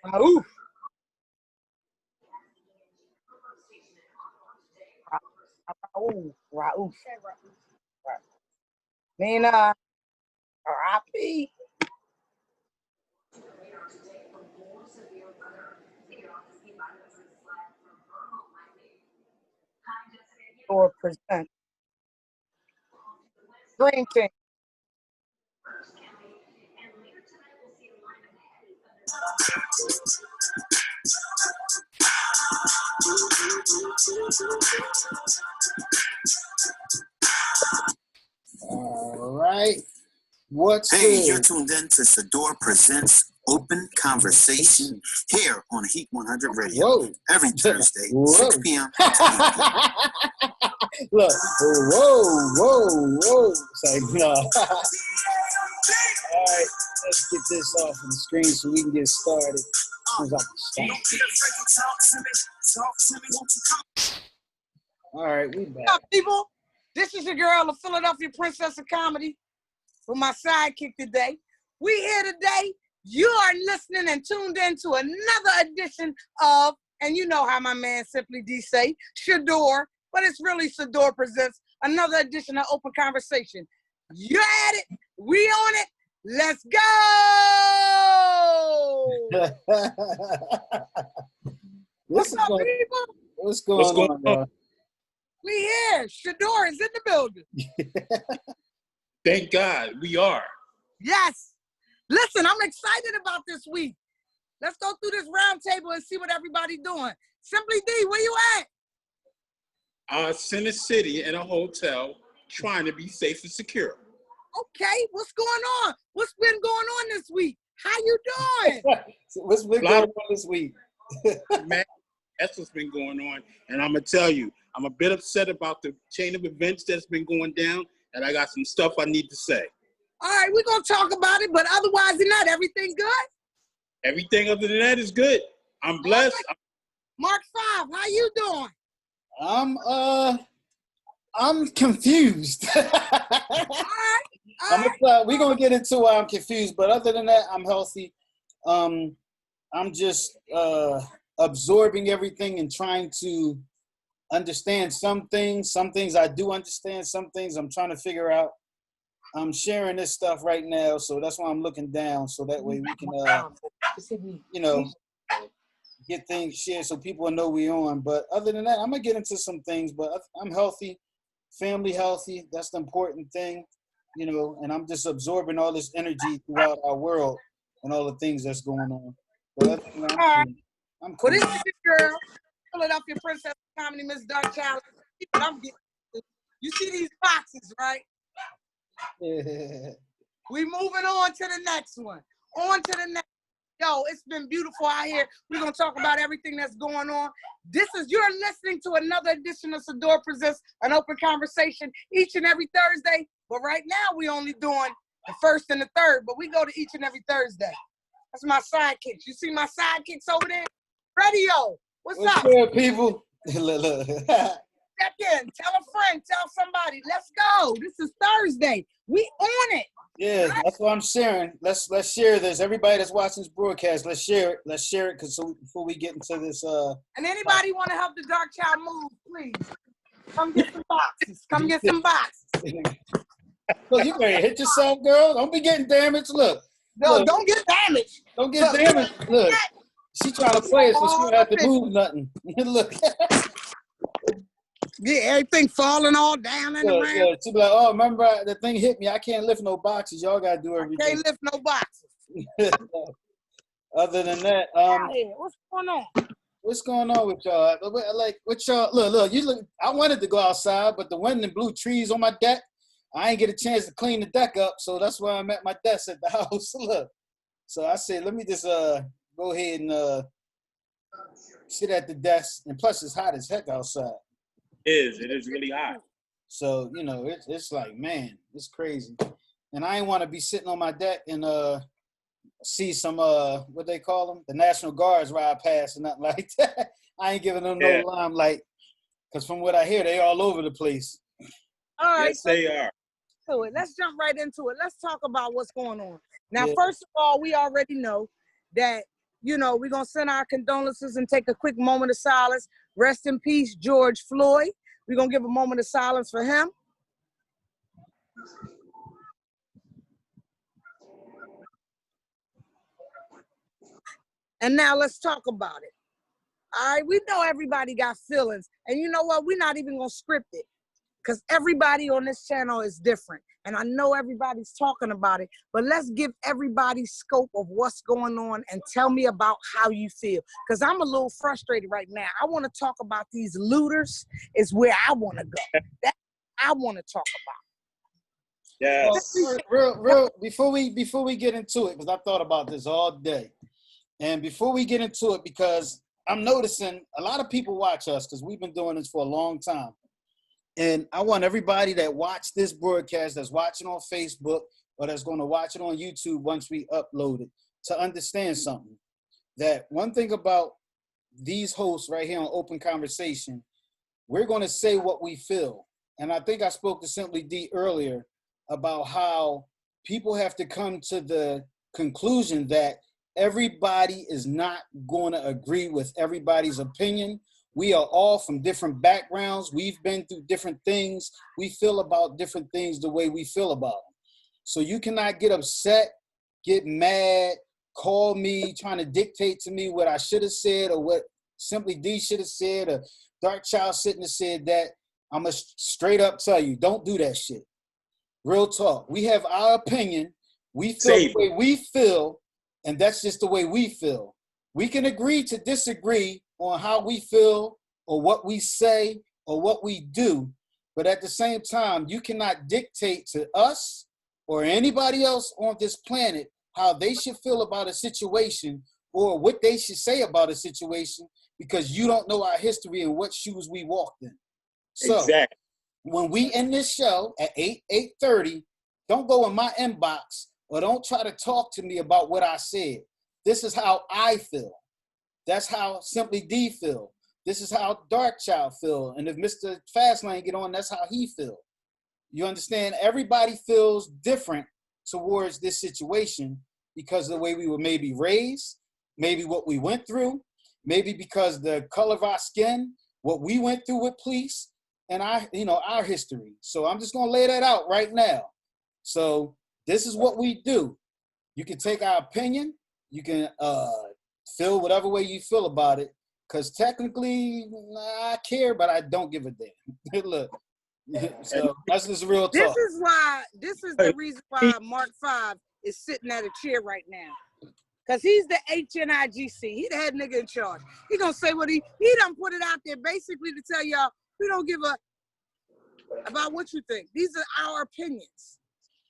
Raouf. Raouf. Raouf. Nina. R.I.P. Or present. Green King. All right. What's Hey, good? you're tuned in to Sadior Presents Open Conversation here on Heat 100 Radio. Whoa. Every Thursday, Whoa. 6 p.m. Look, whoa. It's like, no. All right, let's get this off of the screen so we can get started. All right, we back. What's up, people? This is your girl, the Philadelphia Princess of Comedy, with my sidekick today. We here today. You are listening and tuned in to another edition of, and you know how my man Simply D say, Sadior, but it's really Sadior Presents another edition of Open Conversation. You're at it. We on it. Let's go. What's up, people? What's going on, bro? We here. Sadior is in the building. Thank God we are. Yes. Listen, I'm excited about this week. Let's go through this round table and see what everybody's doing. Simply D, where you at? Center City in a hotel, trying to be safe and secure. Okay, what's going on? What's been going on this week? How you doing? What's been going on this week? Man, that's what's been going on. And I'm going to tell you, I'm a bit upset about the chain of events that's been going down, and I got some stuff I need to say. All right, we're going to talk about it, but otherwise than that, everything good? Everything other than that is good. I'm blessed. Right. Mark 5, how you doing? I'm confused. All right. We're going to get into why I'm confused, but other than that, I'm healthy. I'm just absorbing everything and trying to understand some things. Some things I do understand. Some things I'm trying to figure out. I'm sharing this stuff right now, so that's why I'm looking down, so that way we can, get things shared so people know we're on. But other than that, I'm going to get into some things, but I'm healthy, family healthy. That's the important thing, and I'm just absorbing all this energy throughout our world and all the things that's going on. But other than that, I'm cool. Well, this is your girl, Philadelphia Princess of Comedy, Miss Dark Child. You see these boxes, right? Yeah. We moving on to the next one. On to the next. Yo, it's been beautiful out here. We're going to talk about everything that's going on. You're listening to another edition of Sadior Presents an Open Conversation each and every Thursday. But right now, we only doing the first and the third, but we go to each and every Thursday. That's my sidekicks. You see my sidekicks over there? Radio, what's up? Good, people? Look. Check in. Tell a friend. Tell somebody. Let's go. This is Thursday. We on it. Yeah, that's what I'm sharing. Let's share this. Everybody that's watching this broadcast, let's share it. Let's share it before we get into this. And anybody want to help the Dark Child move, please. Come get some boxes. Come get some boxes. Look, you ready to hit yourself, girl? Don't be getting damaged. Look. No, don't get damaged. Don't get damaged. Look. She trying to play it, so she don't have to move nothing. Look. Get everything falling all down and around. Yeah. She be like, oh, remember the thing hit me. I can't lift no boxes. Y'all got to do everything. Can't lift no boxes. Other than that, what's going on? What's going on with y'all? Like, what y'all, look, I wanted to go outside, but the wind and blew trees on my deck. I ain't get a chance to clean the deck up, so that's why I'm at my desk at the house. Look. So I said, let me just go ahead and sit at the desk. And plus, it's hot as heck outside. It is really hot. So, it's like, man, it's crazy. And I ain't want to be sitting on my deck and see some, what they call them? The National Guards ride past and nothing like that. I ain't giving them no limelight. Because from what I hear, they all over the place. All right. Yes, they are. into it. Let's jump right into it. Let's talk about what's going on. Now, Yeah. first of all, we already know that, you know, we're going to send our condolences and take a quick moment of silence. Rest in peace, George Floyd. We're going to give a moment of silence for him. And now let's talk about it. All right, we know everybody got feelings. And you know what? We're not even going to script it because everybody on this channel is different. And I know everybody's talking about it, but let's give everybody scope of what's going on and tell me about how you feel. Because I'm a little frustrated right now. I want to talk about these looters is where I want to go. That I want to talk about. Yes. Well, real, before we get into it, because I thought about this all day. And before we get into it, because I'm noticing a lot of people watch us because we've been doing this for a long time. And I want everybody that watched this broadcast, that's watching on Facebook or that's going to watch it on YouTube once we upload it, to understand something. That one thing about these hosts right here on Open Conversation, we're going to say what we feel. And I think I spoke to Simply D earlier about how people have to come to the conclusion that everybody is not going to agree with everybody's opinion. We are all from different backgrounds. We've been through different things. We feel about different things the way we feel about them. So you cannot get upset, get mad, call me, trying to dictate to me what I should have said or what Simply D should have said or Dark Child shouldn't have said that. I'm going to straight up tell you, don't do that shit. Real talk. We have our opinion. We feel the way we feel, and that's just the way we feel. We can agree to disagree on how we feel or what we say or what we do, but at the same time, you cannot dictate to us or anybody else on this planet how they should feel about a situation or what they should say about a situation because you don't know our history and what shoes we walked in. So Exactly. When we end this show at 8:30, don't go in my inbox or don't try to talk to me about what I said. This is how I feel. That's how Simply D feel. This is how Dark Child feel. And if Mr. Fastlane get on, that's how he feel. You understand? Everybody feels different towards this situation because of the way we were maybe raised, maybe what we went through, maybe because the color of our skin, what we went through with police, and our history. So I'm just gonna lay that out right now. So this is what we do. You can take our opinion. You can feel whatever way you feel about it. Because technically, I care, but I don't give a damn. Look, so that's just real talk. This is the reason why Mark 5 is sitting at a chair right now. Because he's the HNIGC. He the head nigga in charge. He gonna say what he done put it out there basically to tell y'all, we don't give a about what you think. These are our opinions.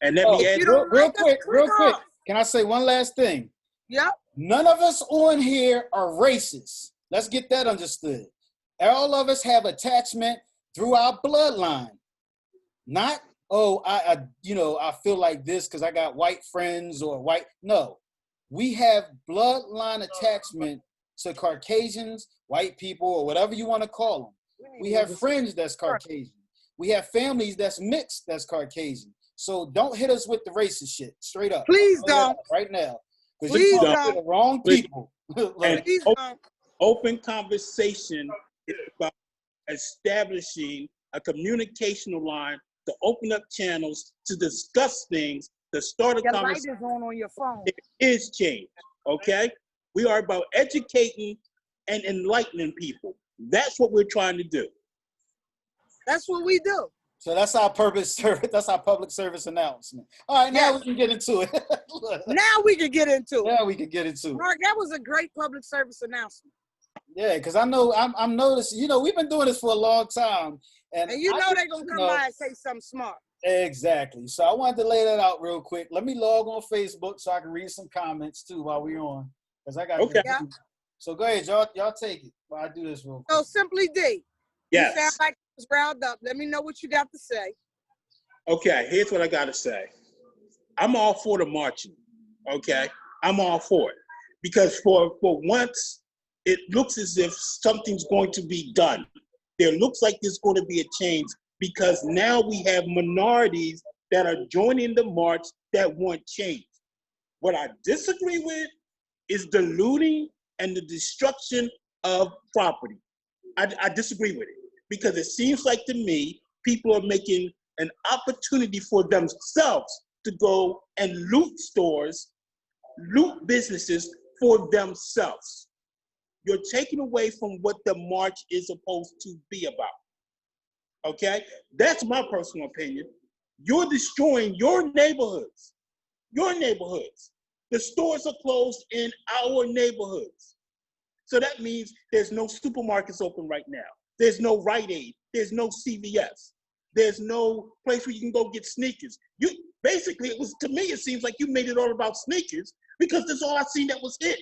And let me add real quick. Can I say one last thing? Yep. None of us on here are racist. Let's get that understood. All of us have attachment through our bloodline. Not, I feel like this because I got white friends or white. No, we have bloodline attachment to Caucasians, white people, or whatever you want to call them. We have friends that's Caucasian. We have families that's mixed that's Caucasian. So don't hit us with the racist shit. Straight up. Please don't. Right now. Because Please you're don't. the wrong people. And open conversation is about establishing a communicational line to open up channels to discuss things, to start a conversation. Your light is on your phone. It is change, okay? We are about educating and enlightening people. That's what we're trying to do. That's what we do. So that's our purpose service. That's our public service announcement. All right, now we can get into it. Now we can get into it. Mark, that was a great public service announcement. Yeah, because I know I'm noticing, we've been doing this for a long time. And you know they're going to come by and say something smart. Exactly. So I wanted to lay that out real quick. Let me log on Facebook so I can read some comments too while we're on. Because I got okay. So go ahead, y'all take it while I do this real quick. So Simply D. Yes. You sound like it was riled up. Let me know what you got to say. Okay, here's what I got to say. I'm all for the marching, okay? I'm all for it. Because for once, it looks as if something's going to be done. There looks like there's going to be a change because now we have minorities that are joining the march that want change. What I disagree with is the looting and the destruction of property. I disagree with it because it seems like to me people are making an opportunity for themselves to go and loot stores, loot businesses for themselves. You're taking away from what the march is supposed to be about. Okay? That's my personal opinion. You're destroying your neighborhoods. Your neighborhoods. The stores are closed in our neighborhoods. So that means there's no supermarkets open right now. There's no Rite Aid. There's no CVS. There's no place where you can go get sneakers. You basically, it was, to me, it seems like you made it all about sneakers because that's all I seen that was it.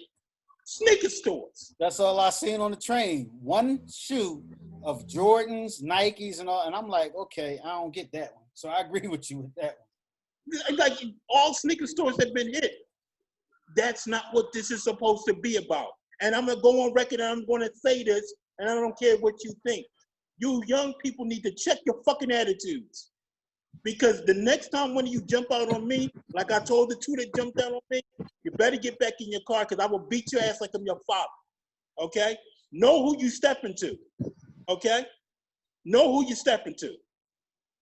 Sneaker stores. That's all I seen on the train. One shoe of Jordans, Nikes, and all. And I'm like, okay, I don't get that one. So I agree with you with that one. Like all sneaker stores have been hit. That's not what this is supposed to be about. And I'm gonna go on record and I'm gonna say this, and I don't care what you think. You young people need to check your fucking attitudes. Because the next time when you jump out on me, like I told the two that jumped out on me, you better get back in your car because I will beat your ass like I'm your father. Okay? Know who you stepping to. Okay? Know who you stepping to.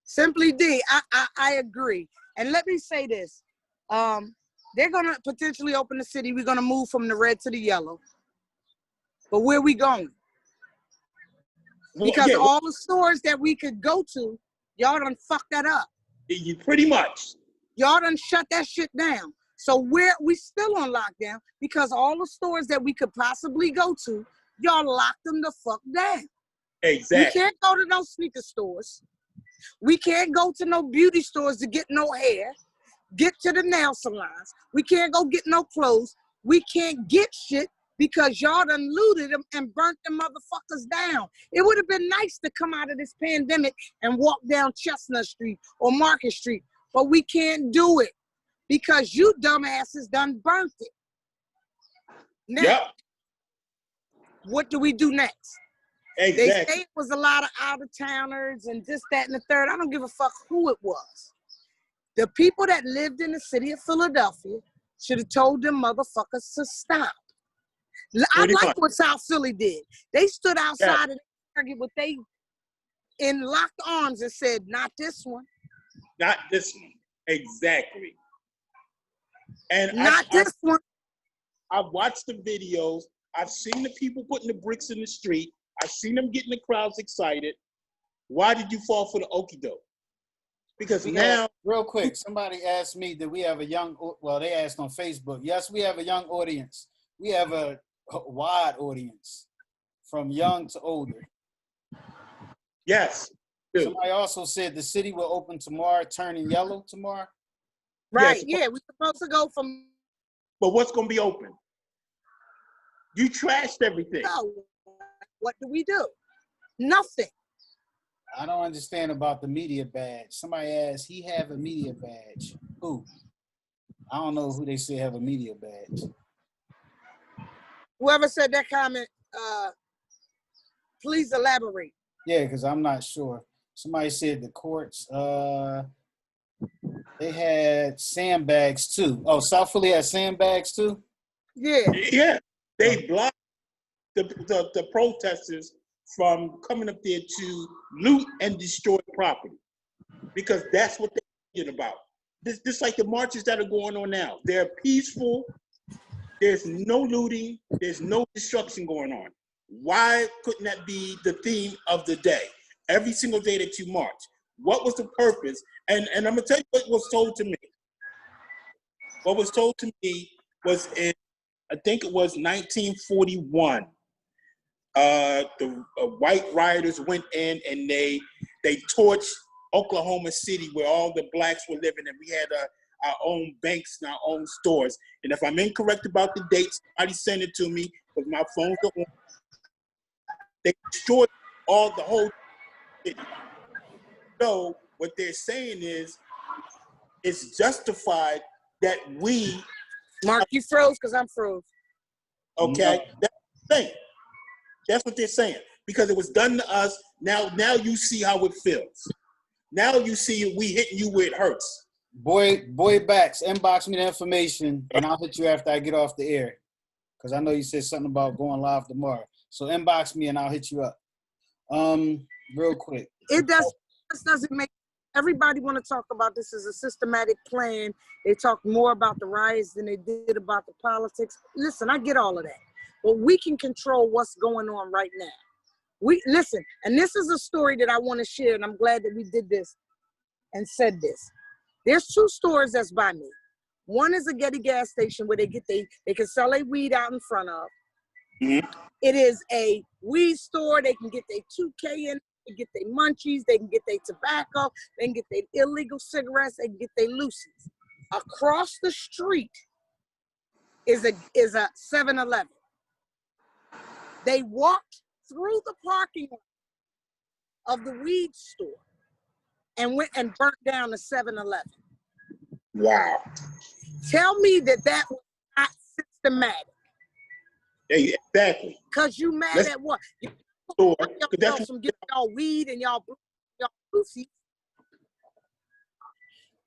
Simply D, I agree. And let me say this. They're gonna potentially open the city. We're gonna move from the red to the yellow. But where we going? Because all the stores that we could go to, y'all done fucked that up. You pretty much. Y'all done shut that shit down. So we still on lockdown because all the stores that we could possibly go to, y'all locked them the fuck down. Exactly. We can't go to no sneaker stores. We can't go to no beauty stores to get no hair, get to the nail salons. We can't go get no clothes. We can't get shit because y'all done looted them and burnt them motherfuckers down. It would have been nice to come out of this pandemic and walk down Chestnut Street or Market Street, but we can't do it because you dumbasses done burnt it. Now, what do we do next? Exactly. They say it was a lot of out-of-towners and this, that, and the third. I don't give a fuck who it was. The people that lived in the city of Philadelphia should have told them motherfuckers to stop. I like what South Philly did. They stood outside and argued with they in locked arms and said, not this one. Not this one. Exactly. And not this one. I've watched the videos. I've seen the people putting the bricks in the street. I've seen them getting the crowds excited. Why did you fall for the okie doke? Because now, real quick, somebody asked me, did we have a young, well, they asked on Facebook. Yes, we have a young audience. We have a wide audience from young to older. Yes. Somebody also said the city will open tomorrow, turning yellow tomorrow. Right, yeah, we're supposed to go from. But what's going to be open? You trashed everything. No. What do we do? Nothing. I don't understand about the media badge. Somebody asked, he have a media badge. Who? I don't know who they say have a media badge. Whoever said that comment, please elaborate. Yeah, because I'm not sure. Somebody said the courts, they had sandbags too. Oh, South Philly had sandbags too? Yeah. Yeah. They blocked the protesters from coming up there to loot and destroy property. Because that's what they're thinking about. This like the marches that are going on now. They're peaceful. There's no looting. There's no destruction going on. Why couldn't that be the theme of the day? Every single day that you march. What was the purpose? And I'm going to tell you what was told to me. What was told to me was in, I think it was 1941. The white rioters went in and they torched Oklahoma City where all the blacks were living, and we had our own banks and our own stores. And if I'm incorrect about the dates, somebody send it to me because my phone's on. They destroyed the whole city. So what they're saying is it's justified that we. Mark, you froze because I'm froze. Okay, that's the thing. That's what they're saying. Because it was done to us. Now you see how it feels. Now you see we hitting you where it hurts. Boy backs, inbox me the information, and I'll hit you after I get off the air. Because I know you said something about going live tomorrow. So inbox me and I'll hit you up. Real quick. This doesn't make, everybody want to talk about this as a systematic plan. They talk more about the riots than they did about the politics. Listen, I get all of that. But we can control what's going on right now. Listen, and this is a story that I want to share, and I'm glad that we did this and said this. There's 2 stores that's by me. One is a Getty gas station where they can sell their weed out in front of. Mm-hmm. It is a weed store. They can get their 2K in, they can get their munchies, they can get their tobacco, they can get their illegal cigarettes, they can get their loosies. Across the street is a 7-Eleven. They walked through the parking lot of the weed store and went and burnt down the 7-Eleven. Wow. Tell me that was not systematic. Yeah, exactly. Because you mad at what? Y'all From getting y'all weed and y'all pussy.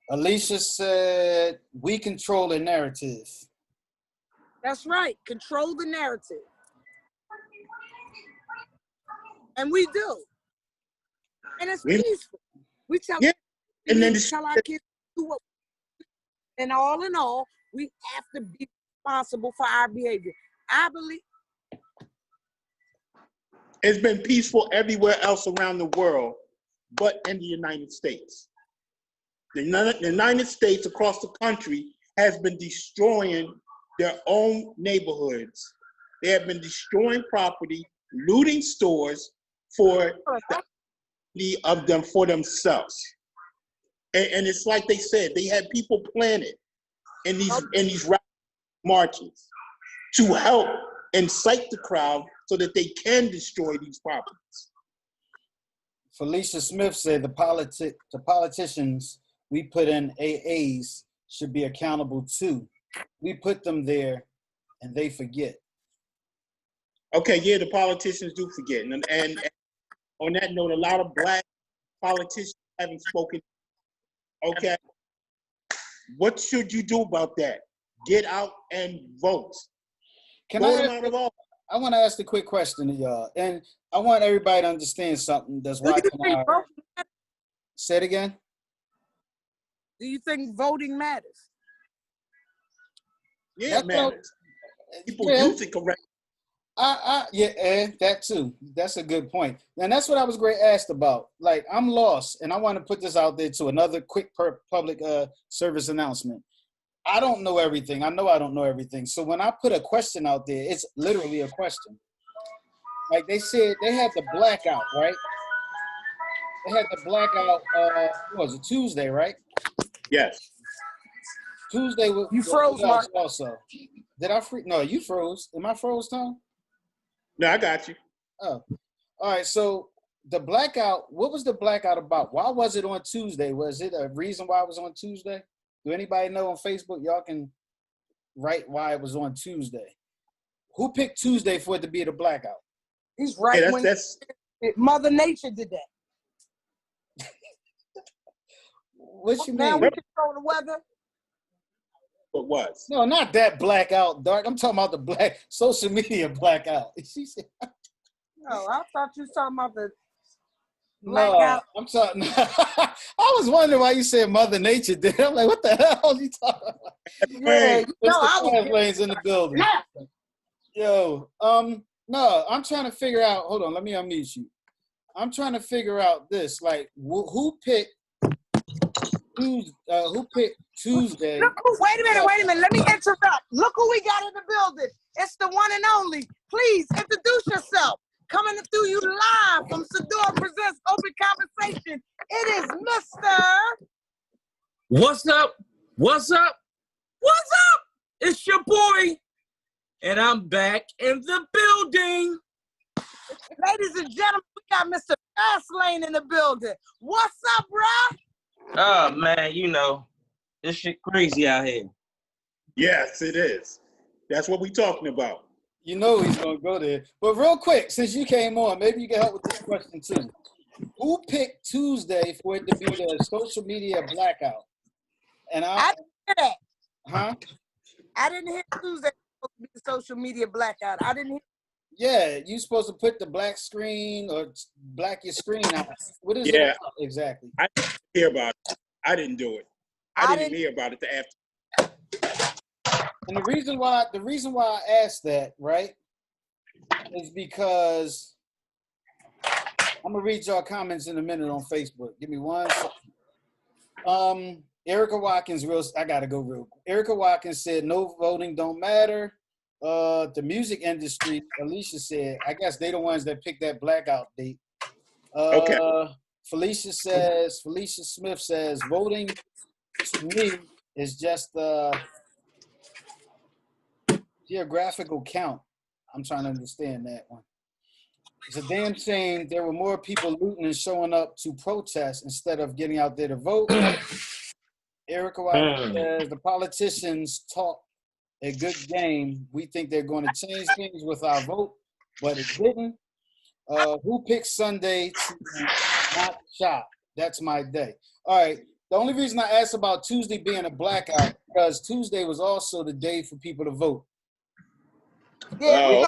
Alicia said, we control the narrative. That's right. Control the narrative. And we do. And it's peaceful. We tell, and then tell our kids to do what. And all in all, we have to be responsible for our behavior. I believe it's been peaceful everywhere else around the world, but in the United States. The United States across the country has been destroying their own neighborhoods. They have been destroying property, looting stores for themselves. And it's like they said, they had people planted in these marches to help incite the crowd so that they can destroy these properties. Felicia Smith said the politicians we put in AAs should be accountable too. We put them there and they forget. Okay, yeah, the politicians do forget. And on that note, a lot of Black politicians haven't spoken. Okay, what should you do about that? Get out and vote. I want to ask a quick question to y'all, and I want everybody to understand something that's watching. Say it again. Do you think voting matters? Yeah, it matters. People use it correctly. Yeah, that too. That's a good point. And that's what I was asked about. Like, I'm lost, and I want to put this out there to another quick public service announcement. I don't know everything. I know I don't know everything. So when I put a question out there, it's literally a question. Like they said, they had the blackout, right? They had the blackout, what was it, Tuesday, right? Yes. Tuesday was you froze, Mark. Also. Did I freeze? No, you froze. Am I froze, Tom? No, I got you. Oh. All right, so the blackout, what was the blackout about? Why was it on Tuesday? Was it a reason why it was on Tuesday? Do anybody know on Facebook? Y'all can write why it was on Tuesday. Who picked Tuesday for it to be the blackout? He's right. Hey, Mother Nature did that. What you mean? Now we control the weather. What was? No, not that blackout, Dark. I'm talking about the black social media blackout. She said, no, I thought you were talking about the blackout. No, I'm talking. I was wondering why you said Mother Nature did. I'm like, what the hell are you talking about? Yeah, the lanes in the building. Yo, no, I'm trying to figure out. Hold on, let me unmute you. I'm trying to figure out this. Like, who picked Tuesday? Look, wait a minute. Let me interrupt. Look who we got in the building. It's the one and only. Please introduce yourself. Coming through you live from Sadior Presents Open Conversation. It is Mr. What's up? What's up? What's up? It's your boy. And I'm back in the building. Ladies and gentlemen, we got Mr. Fastlane in the building. What's up, bro? Oh, man, you know, this shit crazy out here. Yes, it is. That's what we talking about. You know he's going to go there. But real quick, since you came on, maybe you can help with this question too. Who picked Tuesday for it to be the social media blackout? And I didn't hear that. huh? I didn't hear Tuesday supposed to be the social media blackout. I didn't hear. Yeah, you supposed to put the black screen or black your screen out. What is it Yeah, about exactly? I didn't hear about it. I didn't do it. I didn't hear about it till after. And the reason why I asked that, right, is because I'm gonna read y'all comments in a minute on Facebook. Give me 1 second. Erica Watkins, I gotta go real quick. Erica Watkins said no voting don't matter. The music industry, Alicia said, I guess they the ones that picked that blackout date. Okay. Felicia Smith says voting to me is just geographical count. I'm trying to understand that one. It's a damn shame there were more people looting and showing up to protest instead of getting out there to vote. Erica Watkins says the politicians talk a good game. We think they're going to change things with our vote, but it didn't. Who picked Sunday to not shop? That's my day. All right. The only reason I asked about Tuesday being a blackout because Tuesday was also the day for people to vote. Yeah,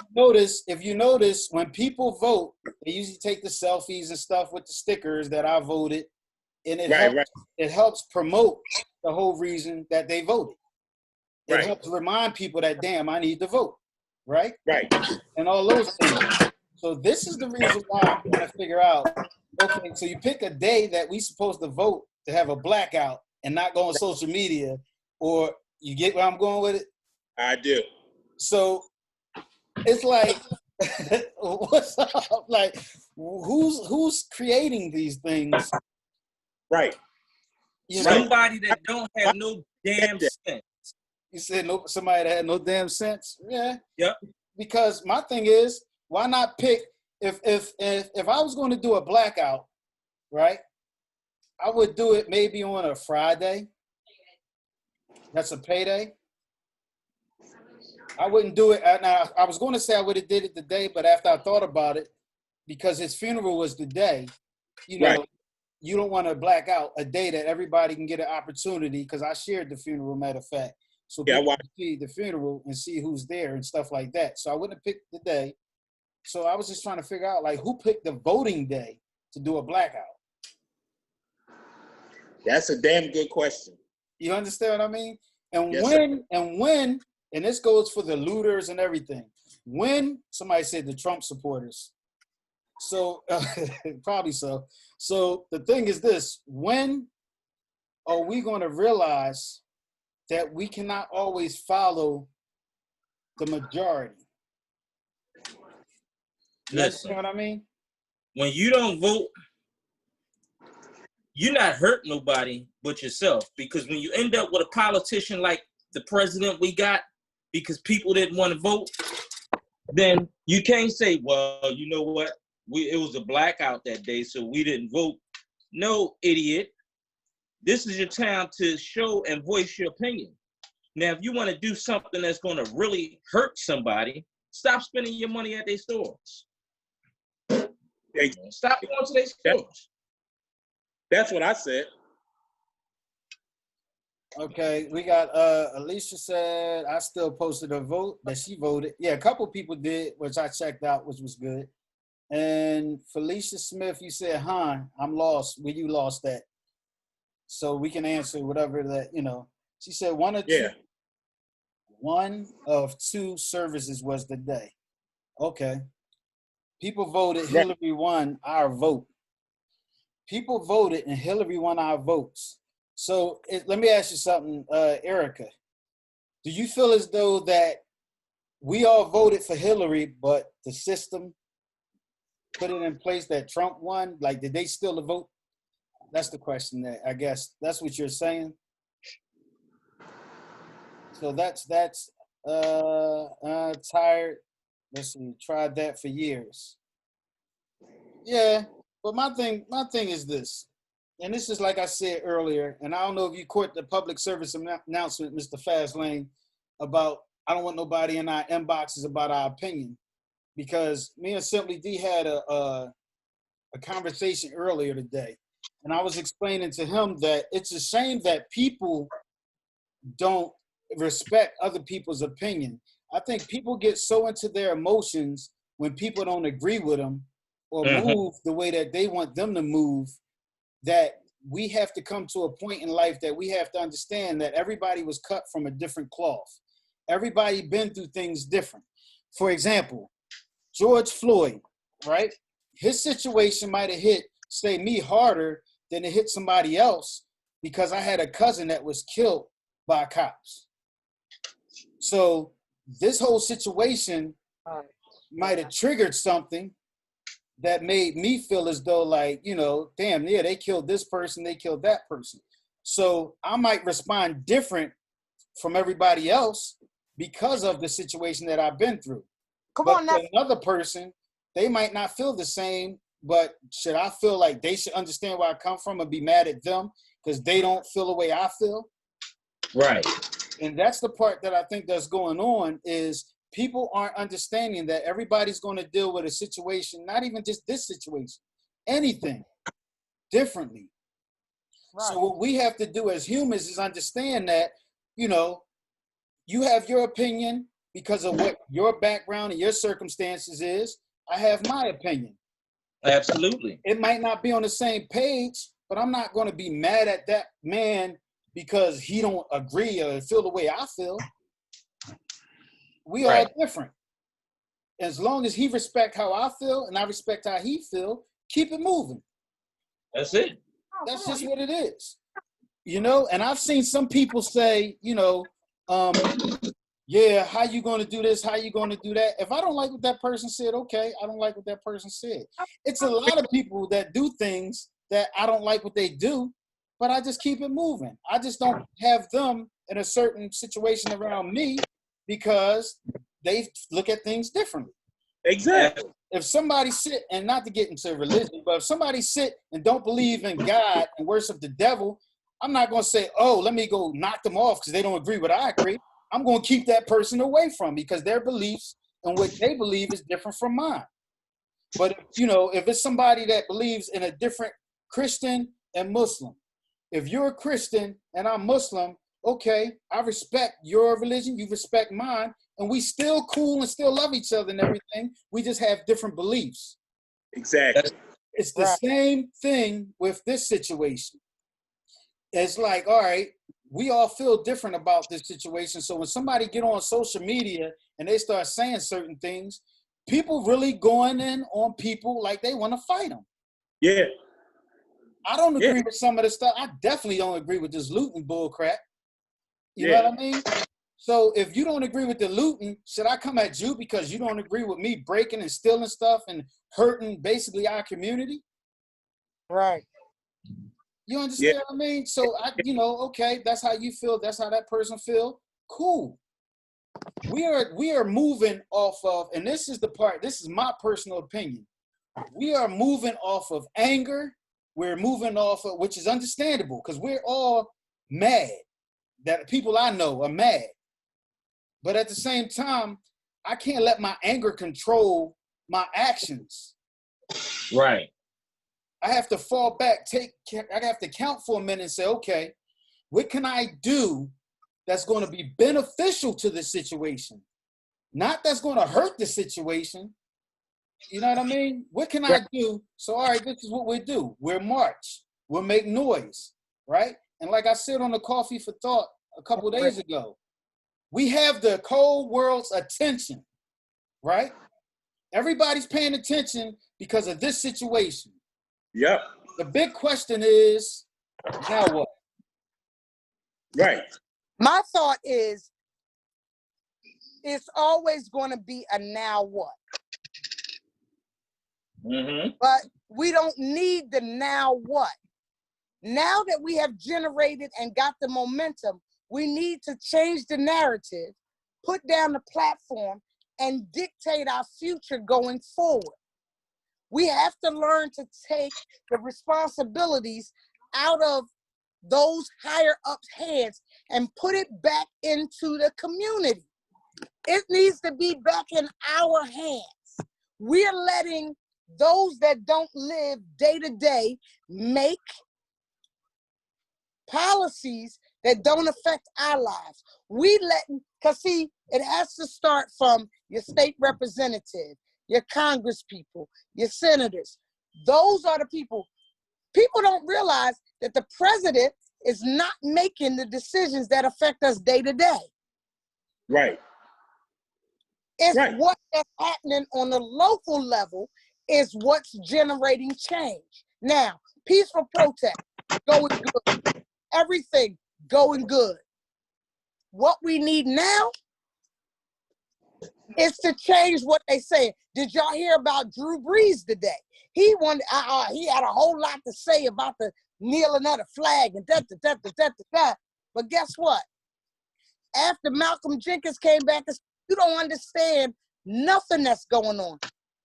If you notice, when people vote, they usually take the selfies and stuff with the stickers that I voted, and it helps promote the whole reason that they voted. It helps remind people that, damn, I need to vote, right? Right. And all those things. So this is the reason why I'm trying to figure out, okay, so you pick a day that we supposed to vote to have a blackout and not go on social media, or you get where I'm going with it? I do. So it's like, what's up? Like, who's creating these things? Right. Somebody that don't have no damn sense. You said somebody that had no damn sense? Yeah. Yep. Because my thing is, why not pick if I was going to do a blackout, right? I would do it maybe on a Friday. That's a payday. I wouldn't do it. Now, I was going to say I would have did it today, but after I thought about it, because his funeral was the day, you know, you don't want to black out a day that everybody can get an opportunity, because I shared the funeral, matter of fact. So people can see the funeral and see who's there and stuff like that. So I wouldn't have picked the day. So I was just trying to figure out, like, who picked the voting day to do a blackout? That's a damn good question. You understand what I mean? And Yes, when, and this goes for the looters and everything, when somebody said the Trump supporters. So probably so. So the thing is this, when are we going to realize that we cannot always follow the majority? You understand what I mean? When you don't vote, you're not hurting nobody but yourself. Because when you end up with a politician like the president we got, because people didn't want to vote, then you can't say, well, you know what? It was a blackout that day, so we didn't vote. No, idiot. This is your time to show and voice your opinion. Now, if you want to do something that's going to really hurt somebody, stop spending your money at their stores. Stop going to their stores. That's what I said. Okay, we got Alicia said, I still posted a vote that she voted. Yeah, a couple people did, which I checked out, which was good. And Felicia Smith, you said, I'm lost. Where you lost at? So we can answer whatever that, you know. She said one of two services was the day. Okay. People voted, Hillary won our vote. People voted and Hillary won our votes. So let me ask you something, Erica. Do you feel as though that we all voted for Hillary, but the system put it in place that Trump won? Like, did they steal the vote? That's the question that I guess that's what you're saying. So that's tired. Let's see, tried that for years. Yeah, but my thing is this, and this is like I said earlier, and I don't know if you caught the public service announcement, Mr. Fastlane, about I don't want nobody in our inboxes about our opinion, because me and Simply D had a a conversation earlier today, and I was explaining to him that it's a shame that people don't respect other people's opinion. I think people get so into their emotions when people don't agree with them or move the way that they want them to move, that we have to come to a point in life that we have to understand that everybody was cut from a different cloth. Everybody been through things different. For example, George Floyd, right? His situation might have hit, say, me harder than it hit somebody else because I had a cousin that was killed by cops. So this whole situation might have triggered something that made me feel as though, like, you know, damn, yeah, they killed this person, they killed that person. So I might respond different from everybody else because of the situation that I've been through. But to another person, they might not feel the same, but should I feel like they should understand where I come from and be mad at them because they don't feel the way I feel? Right. And that's the part that I think that's going on, is people aren't understanding that everybody's going to deal with a situation, not even just this situation, anything differently. Right. So what we have to do as humans is understand that, you know, you have your opinion because of what your background and your circumstances is. I have my opinion. Absolutely. It might not be on the same page, but I'm not going to be mad at that man because he don't agree or feel the way I feel. We are different. As long as he respect how I feel and I respect how he feel, keep it moving. That's it. That's just what it is. You know, and I've seen some people say, you know, yeah, how you going to do this? How you going to do that? If I don't like what that person said, okay, I don't like what that person said. It's a lot of people that do things that I don't like what they do, but I just keep it moving. I just don't have them in a certain situation around me because they look at things differently. Exactly. If somebody sit, and not to get into religion, but if somebody sit and don't believe in God and worship the devil, I'm not going to say, oh, let me go knock them off because they don't agree with what I agree. I'm going to keep that person away from me because their beliefs and what they believe is different from mine. But, you know, if it's somebody that believes in a different Christian and Muslim, if you're a Christian and I'm Muslim, okay, I respect your religion, you respect mine, and we still cool and still love each other and everything. We just have different beliefs. Exactly. It's the same thing with this situation. It's like, all right, we all feel different about this situation. So when somebody get on social media and they start saying certain things, people really going in on people like they want to fight them. Yeah. I don't agree with some of the stuff. I definitely don't agree with this looting bull crap. You know what I mean? So if you don't agree with the looting, should I come at you because you don't agree with me breaking and stealing stuff and hurting basically our community? Right. You understand what I mean? So you know, okay, that's how you feel. That's how that person feel. Cool. We are moving off of, and this is the part, this is my personal opinion. We are moving off of anger. We're moving off of, which is understandable because we're all mad. That people I know are mad. But at the same time, I can't let my anger control my actions. Right. I have to fall back, I have to count for a minute and say, okay, what can I do that's going to be beneficial to the situation? Not that's going to hurt the situation. You know what I mean? What can I do? So, all right, this is what we do. We'll march. We'll make noise, right? And like I said on the Coffee for Thought a couple of days ago, we have the whole world's attention, right? Everybody's paying attention because of this situation. Yep. The big question is, now what? Right. My thought is, it's always going to be a now what. Mm-hmm. But we don't need the now what. Now that we have generated and got the momentum, we need to change the narrative, put down the platform, and dictate our future going forward. We have to learn to take the responsibilities out of those higher ups' hands and put it back into the community. It needs to be back in our hands. We're letting those that don't live day to day make policies that don't affect our lives. Because see, it has to start from your state representative, your congress people, your senators. Those are the people. People don't realize that the president is not making the decisions that affect us day to day. Right. It's Right. what is happening on the local level is what's generating change. Now, peaceful protest, going good. Everything going good. What we need now is to change what they say. Did y'all hear about Drew Brees today? He had a whole lot to say about the kneeling of the flag and that. But guess what? After Malcolm Jenkins came back, you don't understand nothing that's going on.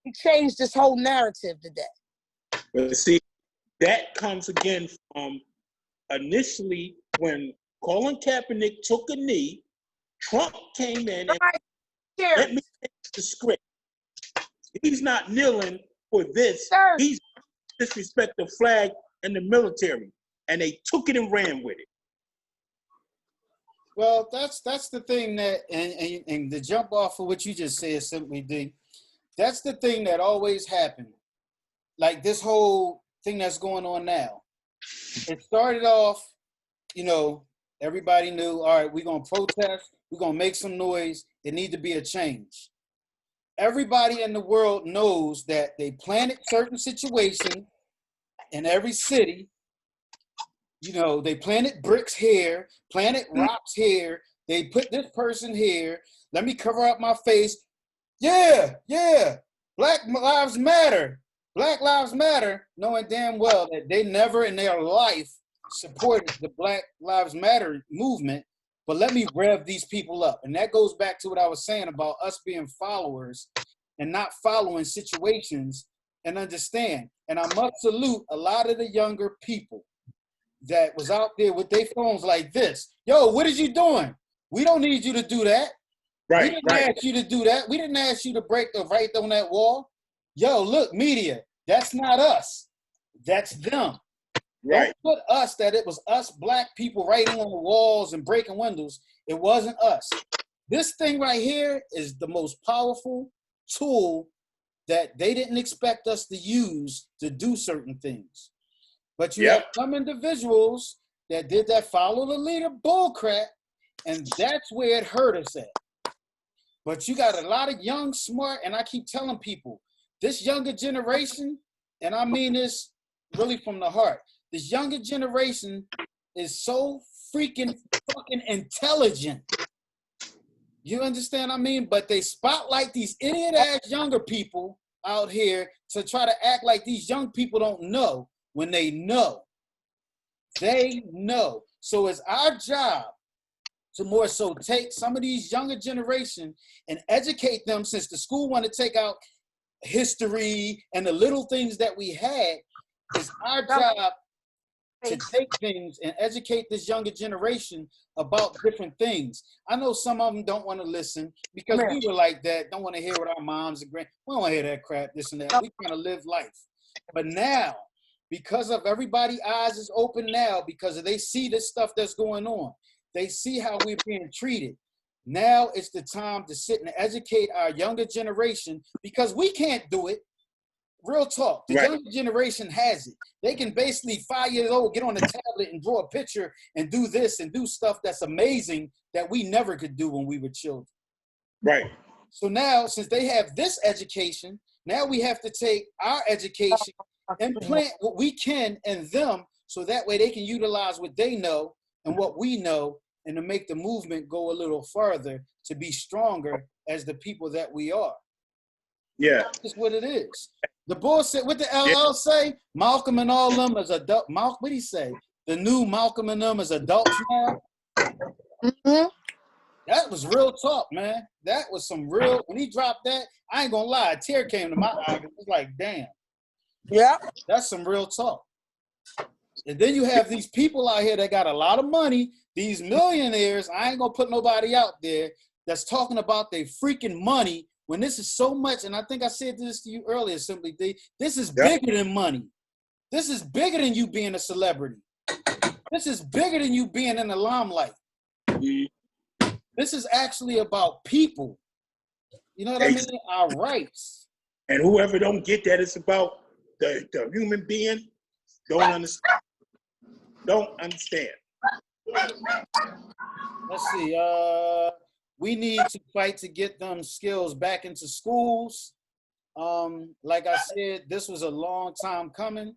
He changed this whole narrative today. But see, that comes again from initially when Colin Kaepernick took a knee, Trump came in and let me change the script. He's not kneeling for this. Sir. He's disrespect the flag and the military. And they took it and ran with it. Well, that's the thing that, and to jump off of what you just said, Simply D, that's the thing that always happened. Like this whole thing that's going on now. It started off, everybody knew, all right, we're going to protest, we're going to make some noise, there need to be a change. Everybody in the world knows that they planted certain situations in every city. They planted bricks here, planted rocks here. They put this person here. Let me cover up my face. Yeah. Black lives matter. Black lives matter, knowing damn well that they never in their life supported the Black Lives Matter movement. But let me rev these people up. And that goes back to what I was saying about us being followers and not following situations and understand. And I must salute a lot of the younger people that was out there with their phones like this. Yo, what is you doing? We don't need you to do that. Right. We didn't ask you to do that. We didn't ask you to break the right on that wall. Yo, look, media, that's not us. That's them. Right. Don't put us that it was us black people writing on the walls and breaking windows. It wasn't us. This thing right here is the most powerful tool that they didn't expect us to use to do certain things. But you have some individuals that did that follow the leader bullcrap, and that's where it hurt us at. But you got a lot of young, smart, and I keep telling people, this younger generation, and I mean this really from the heart, this younger generation is so freaking fucking intelligent. You understand what I mean? But they spotlight these idiot-ass younger people out here to try to act like these young people don't know when they know. They know. So it's our job to more so take some of these younger generation and educate them, since the school want to take out history and the little things that we had. It's our job to take things and educate this younger generation about different things. I know some of them don't want to listen because we were like that, don't want to hear what our moms and grand. We don't want to hear that crap, this and that. We trying to live life. But now, because of everybody's eyes is open now, because they see this stuff that's going on. They see how we're being treated. Now it's the time to sit and educate our younger generation, because we can't do it. Real talk. The younger generation has it. They can basically 5 years old, get on a tablet and draw a picture and do this and do stuff that's amazing that we never could do when we were children. Right. So now, since they have this education, now we have to take our education and plant what we can in them, so that way they can utilize what they know and what we know, and to make the movement go a little further, to be stronger as the people that we are. Yeah. That's what it is. The bullshit, what the LL say? Malcolm and all them as adult. What did he say? The new Malcolm and them as adults now? Mm-hmm. That was real talk, man. That was some real, when he dropped that, I ain't gonna lie, a tear came to my eye. It was like, damn. Yeah. That's some real talk. And then you have these people out here that got a lot of money, these millionaires, I ain't gonna put nobody out there, that's talking about their freaking money when this is so much, and I think I said this to you earlier, Simply D, this is bigger than money. This is bigger than you being a celebrity. This is bigger than you being in the limelight. This is actually about people. You know what I mean? Our rights. And whoever don't get that, it's about the human being don't understand. Don't understand. Let's see. We need to fight to get them skills back into schools. Like I said, this was a long time coming.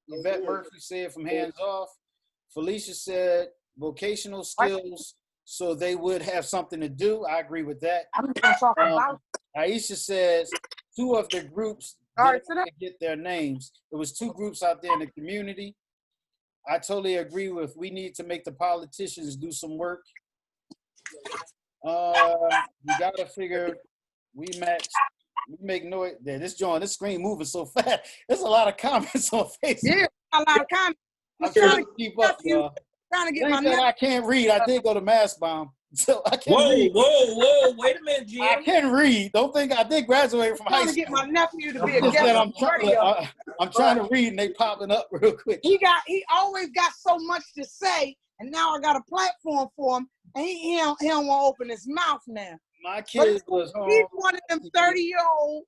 Yvette Murphy said from hands off. Felicia said vocational skills so they would have something to do. I agree with that. I'm going to talk about Aisha says 2 of the groups didn't get their names. There was 2 groups out there in the community. I totally agree with we need to make the politicians do some work. You got to figure we make noise. There, this screen moving so fast. There's a lot of comments on Facebook. Yeah, a lot of comments. I'm trying to keep up, y'all. Trying to get my I can't read. I did go to Mass Bomb, so I can't read. Whoa! Wait a minute, Jim. I can read. Don't think I did graduate from high school. To get my nephew to be a guest. I'm trying to read, and they popping up real quick. He always got so much to say, and now I got a platform for him, and he don't want to open his mouth now. My kid was home. He's one of them 30-year-old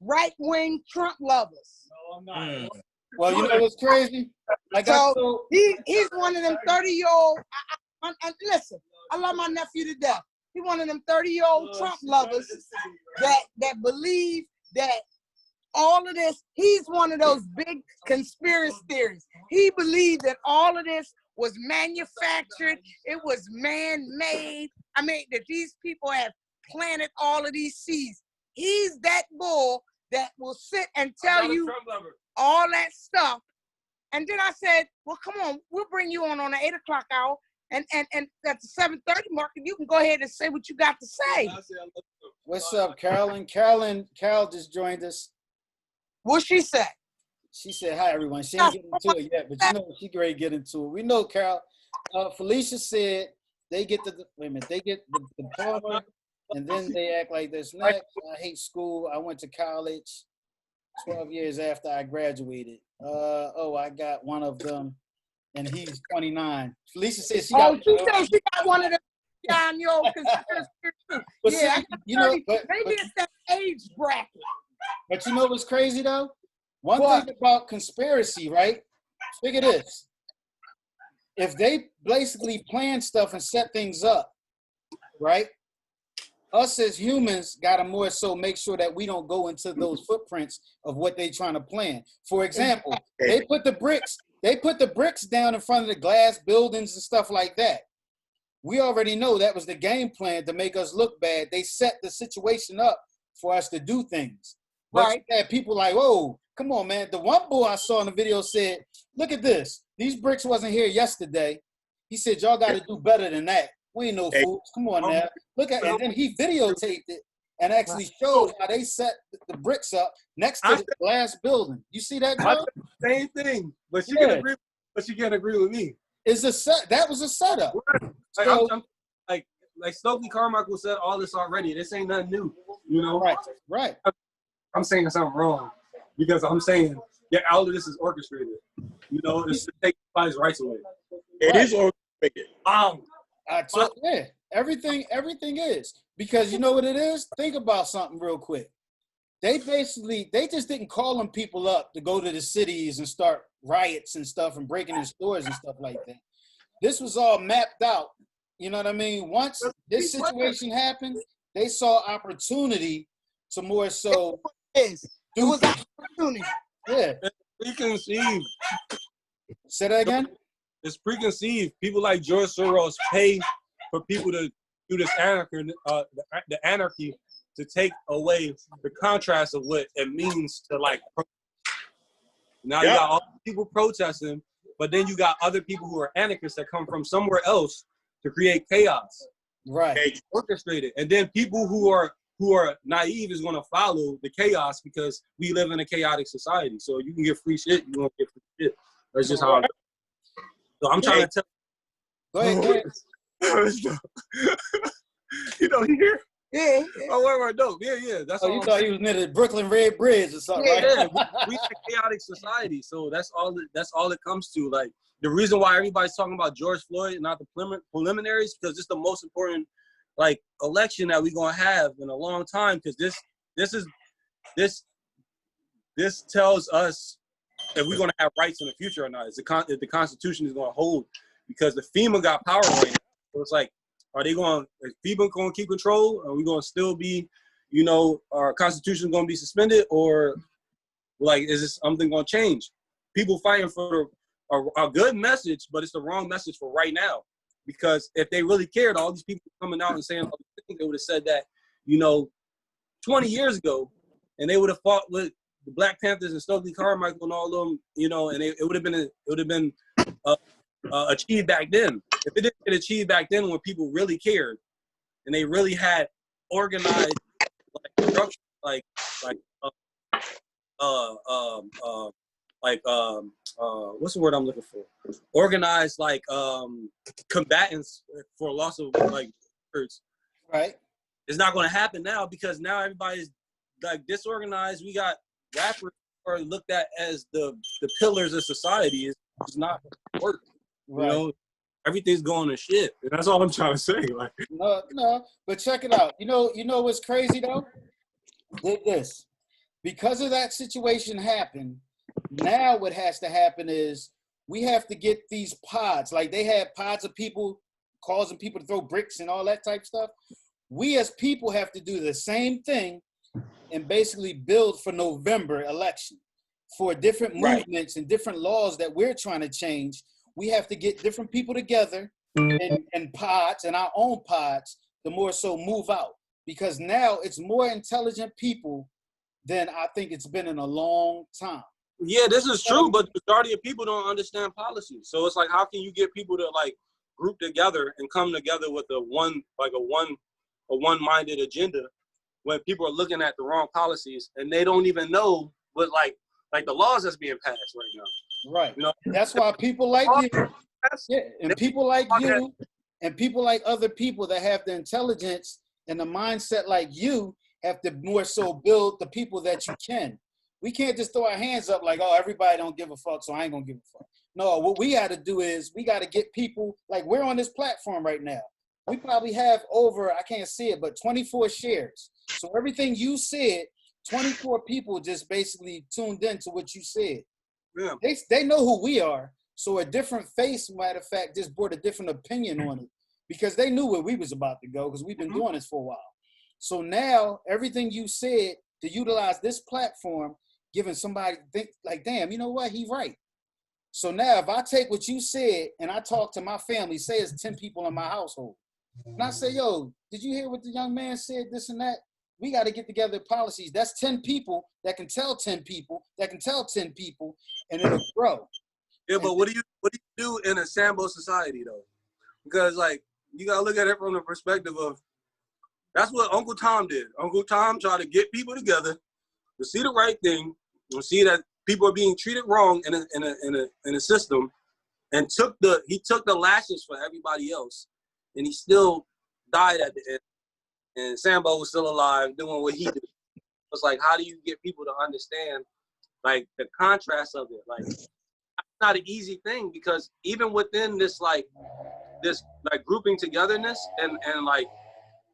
right-wing Trump lovers. No, I'm not. Well, you know what's crazy? He's one of them 30-year-old. And listen, I love my nephew to death. He's one of them 30-year-old Trump lovers that believe that all of this. He's one of those big conspiracy theories. He believes that all of this was manufactured. It was man-made. I mean, that these people have planted all of these seeds. He's that bull that will sit and tell you all that stuff. And then I said, well, come on, we'll bring you on the 8 o'clock hour. And at the 7:30 mark, you can go ahead and say what you got to say. What's up, Carolyn? Carol just joined us. What she said? She said, hi, everyone. She ain't getting into it yet, but you know she's ready to get into it. We know, Carol. Felicia said they get the diploma, and then they act like this next. I hate school. I went to college 12 years after I graduated. I got one of them, and he's 29. Felicia said she got one of them. Yeah, maybe it's that age bracket. But you know what's crazy though? One thing about conspiracy, right? Figure this. If they basically plan stuff and set things up, right? Us as humans gotta more so make sure that we don't go into those footprints of what they trying to plan. For example, they put the bricks down in front of the glass buildings and stuff like that. We already know that was the game plan to make us look bad. They set the situation up for us to do things. But right. You had people like, whoa, come on, man. The one boy I saw in the video said, look at this. These bricks wasn't here yesterday. He said, y'all got to do better than that. We ain't no fools. Come on now. Look at it. And then he videotaped it and actually showed how they set the bricks up next to the glass building. You see that, Joe? Same thing. But she can agree. But she can't agree with me. That was a setup. Like, so, like Stokely Carmichael said all this already. This ain't nothing new. You know? Right. I'm saying something wrong because I'm saying, all of this is orchestrated. You know, it's to take everybody's rights away. It is orchestrated. Everything is. Because you know what it is? Think about something real quick. They just didn't call them people up to go to the cities and start riots and stuff and breaking in stores and stuff like that. This was all mapped out. You know what I mean? Once this situation happened, they saw opportunity to more so. It was opportunity. Yeah. It's preconceived. Say that again? It's preconceived. People like George Soros pay for people to do this anarchy to take away the contrast of what it means to like. Now you got all people protesting, but then you got other people who are anarchists that come from somewhere else to create chaos. Right. Orchestrated. And then people who are naive is going to follow the chaos because we live in a chaotic society. So you can get free shit, you won't get free shit. That's just how it goes. So I'm trying to tell. Go ahead. You know, here Yeah. Oh, word, dope. Yeah. That's Oh, all you I'm thought saying. he was near the Brooklyn Red Bridge or something, Yeah. right? Yeah, we a chaotic society, so that's all it comes to. Like, the reason why everybody's talking about George Floyd and not the preliminaries, because it's the most important, like, election that we're gonna have in a long time. Because this tells us if we're gonna have rights in the future or not. If the Constitution is gonna hold, because the FEMA got power right now. So it's like, is FEMA gonna keep control? Are we gonna still be, our Constitution gonna be suspended, or like, is this something gonna change? People fighting for a good message, but it's the wrong message for right now. Because if they really cared, all these people coming out and saying all these things, they would have said that, 20 years ago, and they would have fought with the Black Panthers and Stokely Carmichael and all of them, and it would have been achieved back then. If it didn't get achieved back then, when people really cared and they really had organized, like, structure, like what's the word I'm looking for? Organized, like, combatants for loss of, like, words. Right. It's not going to happen now, because now everybody's, like, disorganized. We got rappers who are looked at as the pillars of society. It's not work. Right. Everything's going to shit. And that's all I'm trying to say. Like, No, but check it out. You know what's crazy though? Did this. Because of that situation happened, now what has to happen is we have to get these pods. Like, they had pods of people causing people to throw bricks and all that type stuff. We as people have to do the same thing and basically build for November election. For different movements and different laws that we're trying to change, we have to get different people together in pods, and our own pods, the more so move out. Because now it's more intelligent people than I think it's been in a long time. yeah, this is true, but the majority of people don't understand policy. So it's like, how can you get people to, like, group together and come together with a one-minded agenda when people are looking at the wrong policies and they don't even know what, like the laws that's being passed right now. Right. That's why people like you, and people like you, and people like other people that have the intelligence and the mindset like you have to more so build the people that you can. We can't just throw our hands up like, oh, everybody don't give a fuck, so I ain't gonna give a fuck. No, what we got to do is we got to get people, like, we're on this platform right now. We probably have over, I can't see it, but 24 shares. So everything you said, 24 people just basically tuned in to what you said. Yeah. They know who we are. So a different face, matter of fact, just brought a different opinion on it, because they knew where we was about to go, because we've been doing this for a while. So now everything you said, to utilize this platform, giving somebody think like, damn, you know what, he right. So now if I take what you said and I talk to my family, say it's 10 people in my household, and I say, yo, did you hear what the young man said, this and that? We got to get together policies. That's 10 people that can tell 10 people that can tell 10 people, and it'll grow. Yeah, but what do you do in a Sambo society though? Because, like, you gotta look at it from the perspective of, that's what Uncle Tom did. Uncle Tom tried to get people together to see the right thing, and see that people are being treated wrong in a system, and he took the lashes for everybody else, and he still died at the end. And Sambo was still alive doing what he did. It's like, how do you get people to understand, like, the contrast of it? Like, it's not an easy thing, because even within this grouping togetherness and like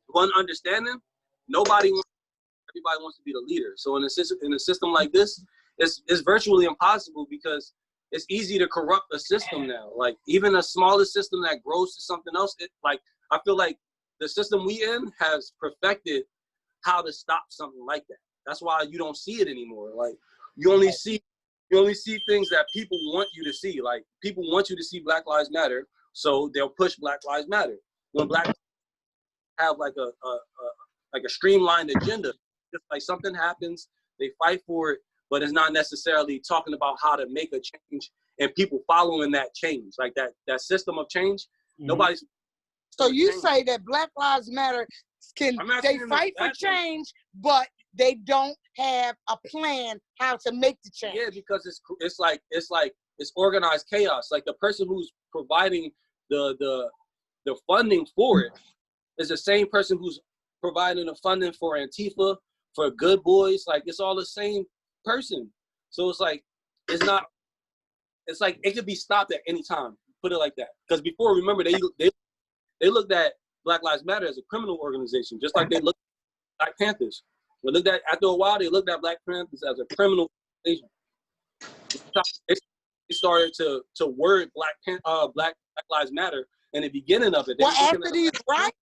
one understanding, everybody wants to be the leader. So in a system like this, it's virtually impossible, because it's easy to corrupt a system now. Like, even a smaller system that grows to something else, I feel like the system we in has perfected how to stop something like that. That's why you don't see it anymore. Like, you only see things that people want you to see. Like, people want you to see Black Lives Matter, so they'll push Black Lives Matter. When Black have like a streamlined agenda, just like something happens, they fight for it, but it's not necessarily talking about how to make a change and people following that change, like that system of change. Mm-hmm. Nobody's. So you say that Black Lives Matter they fight for change, but they don't have a plan how to make the change. Yeah, because it's organized chaos. Like, the person who's providing the funding for it is the same person who's providing the funding for Antifa, for Good Boys. Like, it's all the same person. So it's like, it's like it could be stopped at any time. Put it like that. Because before, remember, they looked at Black Lives Matter as a criminal organization, just like they looked at Black Panthers. They looked at, after a while, they looked at Black Panthers as a criminal organization. They started to word Black Lives Matter in the beginning of it. Well, after these riots,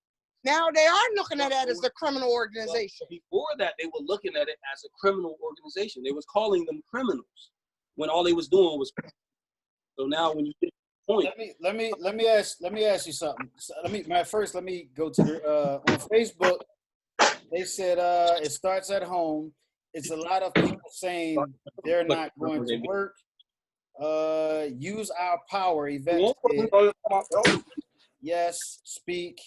now they are looking at that as a criminal organization. Well, before that, they were looking at it as a criminal organization. They was calling them criminals when all they was doing was. So now, when you get to the point, let me ask you something. So let me go to the on Facebook. They said it starts at home. It's a lot of people saying they're not going to work. Use our power. Yvette said, yes, speak.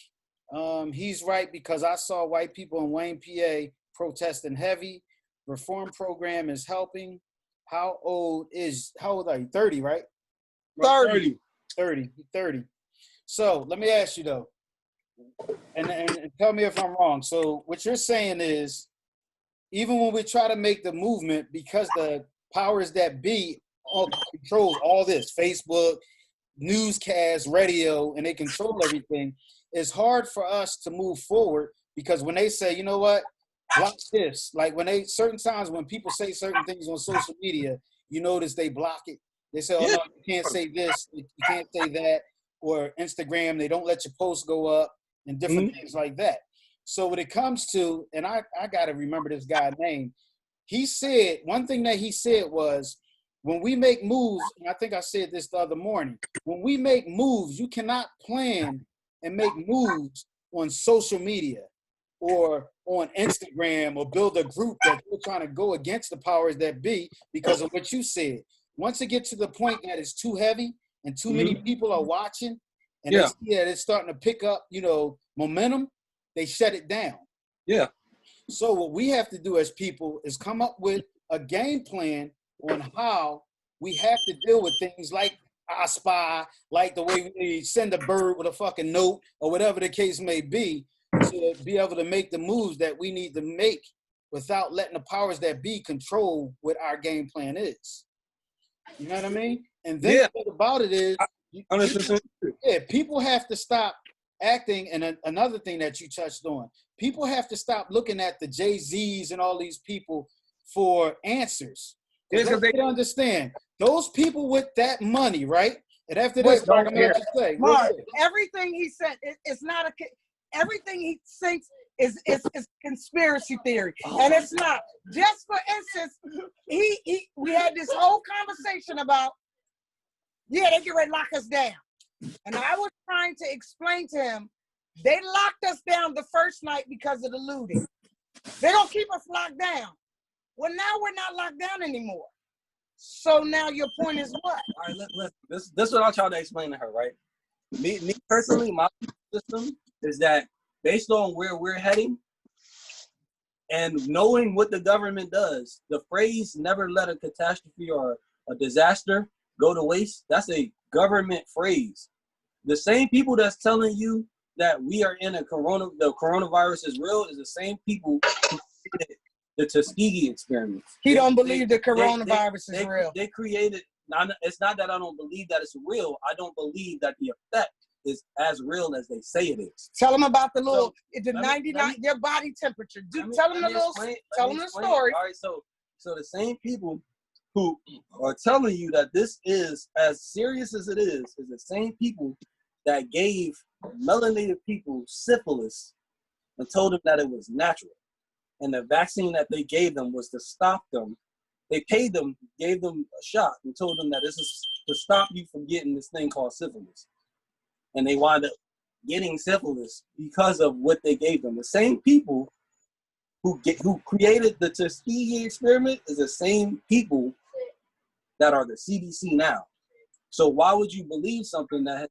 He's right, because I saw white people in Wayne, PA protesting heavy. Reform program is helping. How old are you? 30, right? 30. 30. So let me ask you though, and tell me if I'm wrong. So what you're saying is, even when we try to make the movement, because the powers that be control all this, Facebook, newscast, radio, and they control everything, it's hard for us to move forward, because when they say, you know what, block this, like certain times when people say certain things on social media, you notice they block it. They say, oh, no, you can't say this, you can't say that, or Instagram, they don't let your posts go up, and different things like that. So when it comes to, and I got to remember this guy's name, he said, one thing that he said was, when we make moves, and I think I said this the other morning, when we make moves, you cannot plan and make moves on social media or on Instagram or build a group that you're trying to go against the powers that be, because of what you said. Once it gets to the point that it's too heavy and too many people are watching, and they see that it's starting to pick up, momentum, they shut it down. Yeah. So what we have to do as people is come up with a game plan on how we have to deal with things like I Spy, like the way we send a bird with a fucking note or whatever the case may be, to be able to make the moves that we need to make without letting the powers that be control what our game plan is. You know what I mean? And then the thing about it is, people have to stop acting. And another thing that you touched on, people have to stop looking at the Jay-Z's and all these people for answers. Because they understand those people with that money, right? And after this, I'm gonna let you say, Mark, everything he said, it's not everything he thinks is conspiracy theory, and it's not. Just for instance, we had this whole conversation about, they get ready to lock us down, and I was trying to explain to him, they locked us down the first night because of the looting. They don't keep us locked down. Well, now we're not locked down anymore. So now your point is what? All right, this is what I'm trying to explain to her, right? Me personally, my system is that based on where we're heading and knowing what the government does, the phrase "never let a catastrophe or a disaster go to waste," that's a government phrase. The same people that's telling you that we are in the coronavirus is real is the same people who created the Tuskegee experiment. He don't believe the coronavirus is real. They created, it's not that I don't believe that it's real. I don't believe that the effect is as real as they say it is. Tell them about the little, your body temperature. Tell them tell them the story. All right, so the same people who are telling you that this is as serious as it is the same people that gave melanated people syphilis and told them that it was natural. And the vaccine that they gave them was to stop them. They paid them, gave them a shot, and told them that this is to stop you from getting this thing called syphilis. And they wound up getting syphilis because of what they gave them. The same people who created the Tuskegee experiment is the same people that are the CDC now. So why would you believe something that has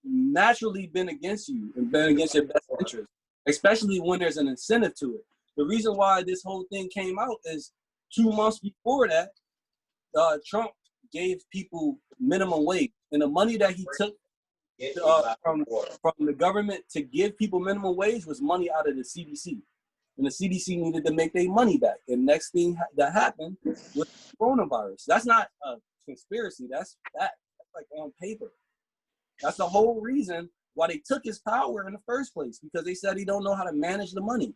naturally been against you and been against your best interest, especially when there's an incentive to it? The reason why this whole thing came out is 2 months before that, Trump gave people minimum wage. And the money that he took from the government to give people minimum wage was money out of the CDC. And the CDC needed to make their money back. And next thing that happened was coronavirus. That's not a conspiracy. That's like on paper. That's the whole reason why they took his power in the first place, because they said he don't know how to manage the money,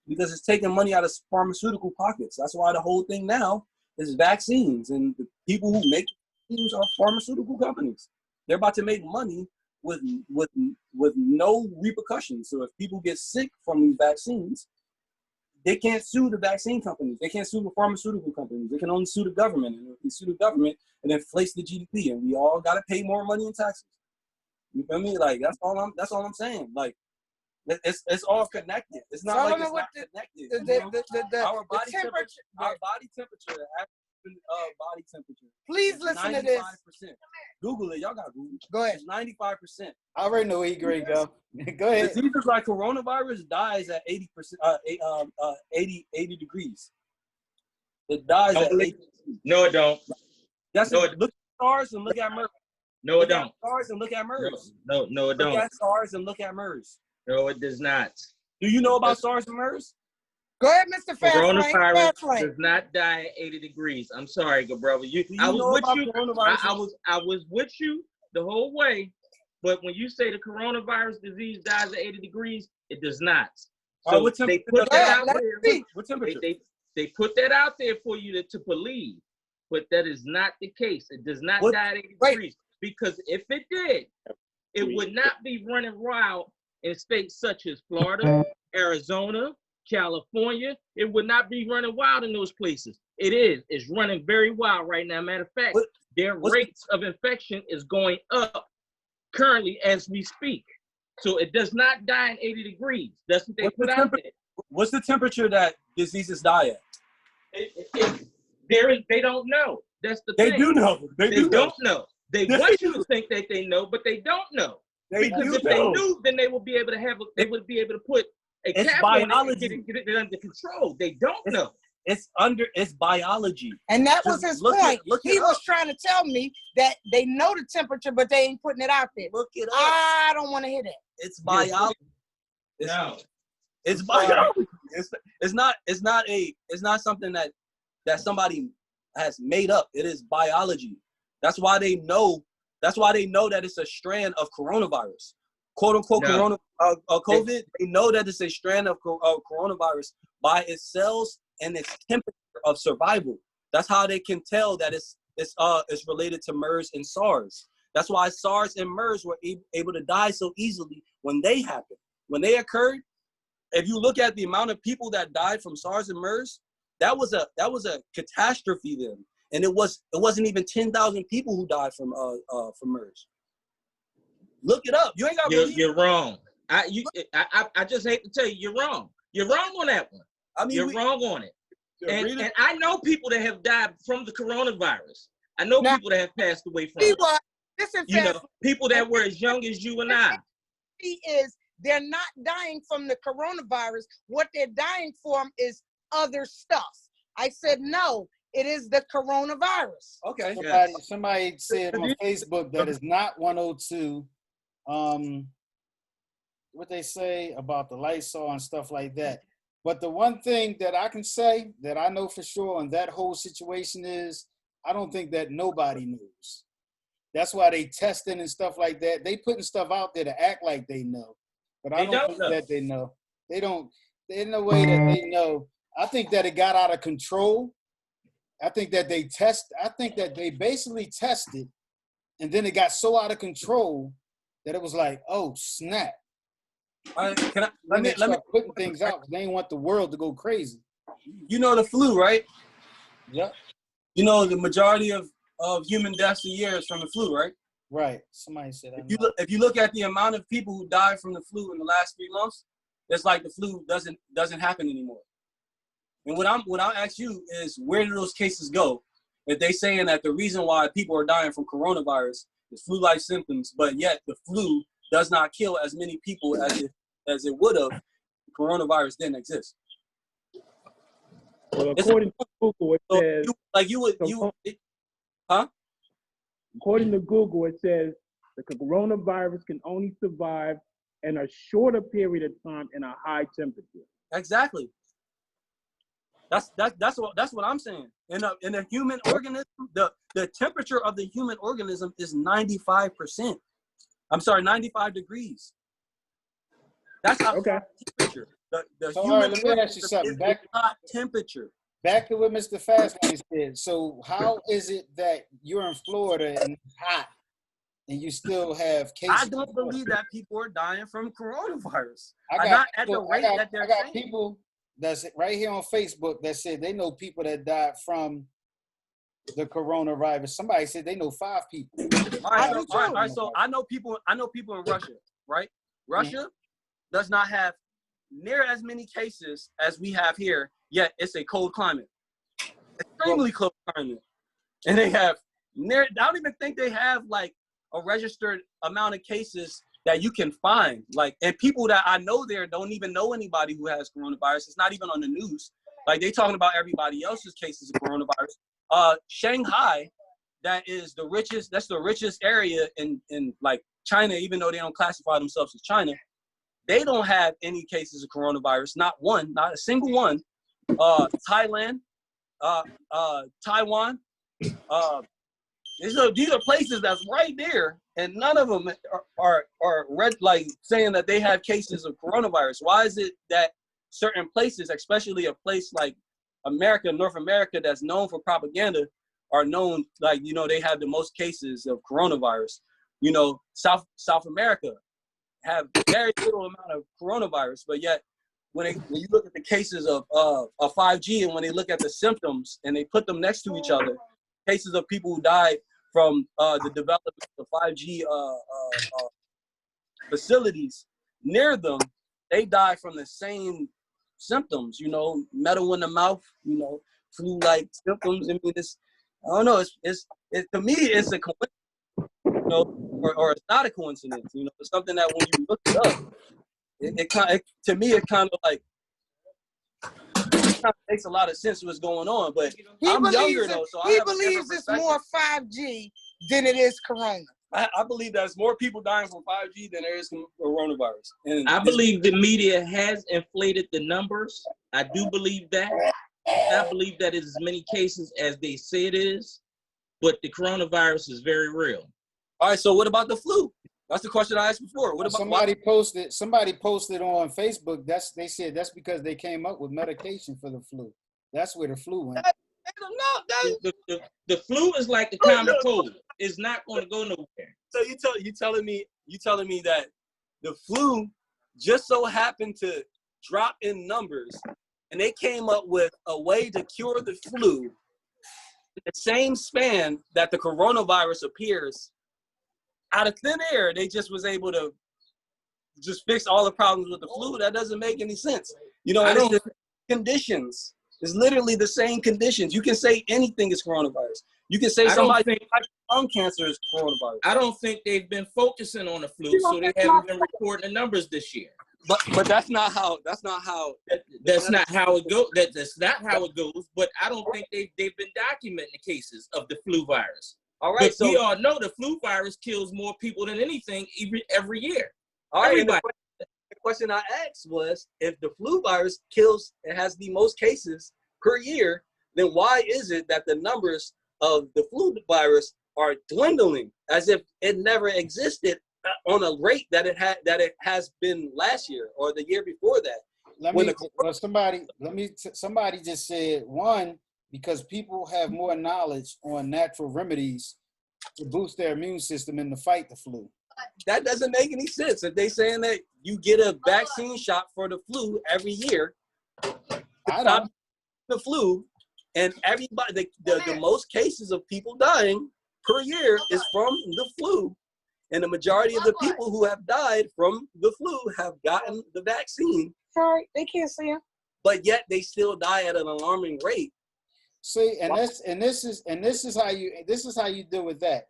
because it's taking money out of pharmaceutical pockets. That's why the whole thing now is vaccines, and the people who make vaccines are pharmaceutical companies. They're about to make money with no repercussions. So if people get sick from these vaccines, they can't sue the vaccine companies. They can't sue the pharmaceutical companies. They can only sue the government. And if they sue the government, it inflates the GDP, and we all got to pay more money in taxes. You feel me? Like that's all I'm saying. Like it's all connected. It's not like it's not connected. Our body temperature, body temperature. Please listen to this. Google it. Y'all got Google. Go ahead. It's 95%. I already know where he grade go. Go ahead. Diseases like coronavirus dies at 80%, 80 degrees. It dies at 80. No, it don't. That's no, it. Look at SARS and look at MERS. No, it don't. SARS and look at MERS. No, it don't. Look at SARS and look at MERS. No, it does not. Do you know about SARS and MERS? Go ahead, Mr. Fastlane. Coronavirus does not die at 80 degrees. I'm sorry, good brother. I was with you the whole way, but when you say the coronavirus disease dies at 80 degrees, it does not. So they put that out there. What temperature? They put that out there for you to believe, but that is not the case. It does not die at 80 degrees, because if it did, it would not be running wild in states such as Florida, Arizona, California. It would not be running wild in those places. It's running very wild right now. Matter of fact, their rates of infection is going up currently as we speak. So it does not die in 80 degrees. That's what they put out there. What's the temperature that diseases die at? They don't know. That's the thing. They do know. They don't know. They want you to think that they know, but they don't know. Because if they knew, then they would be able to put a cap on it and get it under control. They don't know. It's biology. And that was his point. He was trying to tell me that they know the temperature, but they ain't putting it out there. Look it up. I don't want to hear that. It's biology. It's biology. It's not something that somebody has made up. It is biology. That's why they know that it's a strand of coronavirus. Quote unquote COVID. They know that it's a strand of coronavirus by its cells and its temperature of survival. That's how they can tell that it's related to MERS and SARS. That's why SARS and MERS were able to die so easily when they happened. When they occurred, if you look at the amount of people that died from SARS and MERS, that was a catastrophe then. And it wasn't even 10,000 people who died from MERS. Look it up. You ain't got. You're wrong. I just hate to tell you, you're wrong. You're wrong on that one. I mean, you're wrong on it. And I know people that have died from the coronavirus. I know people that have passed away from it. People that were as young as you and I. They're not dying from the coronavirus. What they're dying from is other stuff. I said no. It is the coronavirus. Okay. Somebody said on Facebook that it's not 102. What they say about the Lysol and stuff like that. But the one thing that I can say that I know for sure on that whole situation is I don't think that nobody knows. That's why they testing and stuff like that. They putting stuff out there to act like they know. But I don't think that they know. They don't. There's no way that they know. I think that it got out of control. I think that they basically tested, and then it got so out of control that it was like, oh snap. Let me putting things out because they didn't want the world to go crazy. You know the flu, right? Yep. You know the majority of human deaths a year is from the flu, right? Right. Somebody said that. If you look at the amount of people who died from the flu in the last 3 months, it's like the flu doesn't happen anymore. And what I'll ask you is, where do those cases go? If they saying that the reason why people are dying from coronavirus is flu-like symptoms, but yet the flu does not kill as many people as it would have, coronavirus didn't exist. Well, according to Google, it says According to Google, it says The coronavirus can only survive in a shorter period of time in a high temperature. Exactly. That's what I'm saying. In a human organism, the temperature of the human organism is 95%. I'm sorry, 95 degrees. That's a Okay. high temperature. The So, human all right, let me ask you organism something. is Back, a hot temperature. back to what Mr. Fastlane said. So, how is it that you're in Florida and it's hot and you still have cases? I don't believe that people are dying from coronavirus. I Not at the rate that they're got saying. people that's right here on Facebook that said they know people that died from the coronavirus. Somebody said they know 5 people. All right. So I know people in Russia, right? Russia does not have near as many cases as we have here, yet it's a cold climate. Extremely cold climate. And they have I don't even think they have like a registered amount of cases that you can find. Like, and people that I know there don't even know anybody who has coronavirus. It's not even on the news. Like, they talking about everybody else's cases of coronavirus. Shanghai, that's the richest area in like China, even though they don't classify themselves as China. They don't have any cases of coronavirus, not one, not a single one. Thailand, Taiwan, these are places that's right there, and none of them are like saying that they have cases of coronavirus. Why is it that certain places, especially a place like North America, that's known for propaganda, are known like, you know, they have the most cases of coronavirus? You know, South America have very little amount of coronavirus, but yet when you look at the cases of 5G, and when they look at the symptoms and they put them next to each other, cases of people who died from the development of 5G facilities near them, they die from the same symptoms, you know, metal in the mouth, you know, flu-like symptoms. I mean, I don't know, to me, it's a coincidence, you know, or it's not a coincidence, you know, it's something that when you look it up, to me, it kind of like, makes a lot of sense what's going on, but I'm younger though, so he believes it's more 5G than it is corona. I believe there's more people dying from 5G than there is from coronavirus. And I believe the media has inflated the numbers. I do believe that. I believe that it's as many cases as they say it is, but the coronavirus is very real. All right, so what about the flu? That's the question I asked before. What about somebody posted on Facebook, they said that's because they came up with medication for the flu. That's where the flu went. The flu is like the common cold. It's not going to go nowhere. So you telling me that the flu just so happened to drop in numbers, and they came up with a way to cure the flu in the same span that the coronavirus appears out of thin air. They just was able to just fix all the problems with the flu. That doesn't make any sense. You know, it's the conditions. It's literally the same conditions. You can say anything is coronavirus. You can say somebody with lung cancer is coronavirus. I don't think they've been focusing on the flu, so they haven't been reporting the numbers this year. But that's not how. That's not how it goes. That's not how it goes. But I don't think they've been documenting the cases of the flu virus. All right, but we all know the flu virus kills more people than anything every year. All right, everybody. The question I asked was, if the flu virus has the most cases per year, then why is it that the numbers of the flu virus are dwindling as if it never existed on a rate that it has been last year or the year before that? Somebody just said, one, because people have more knowledge on natural remedies to boost their immune system and to fight the flu. That doesn't make any sense. If they saying that you get a vaccine shot for the flu every year, stop the flu, and everybody, the most cases of people dying per year is from the flu. And the majority of the people who have died from the flu have gotten the vaccine. Sorry, they can't see him. But yet they still die at an alarming rate. See, this is how you deal with that.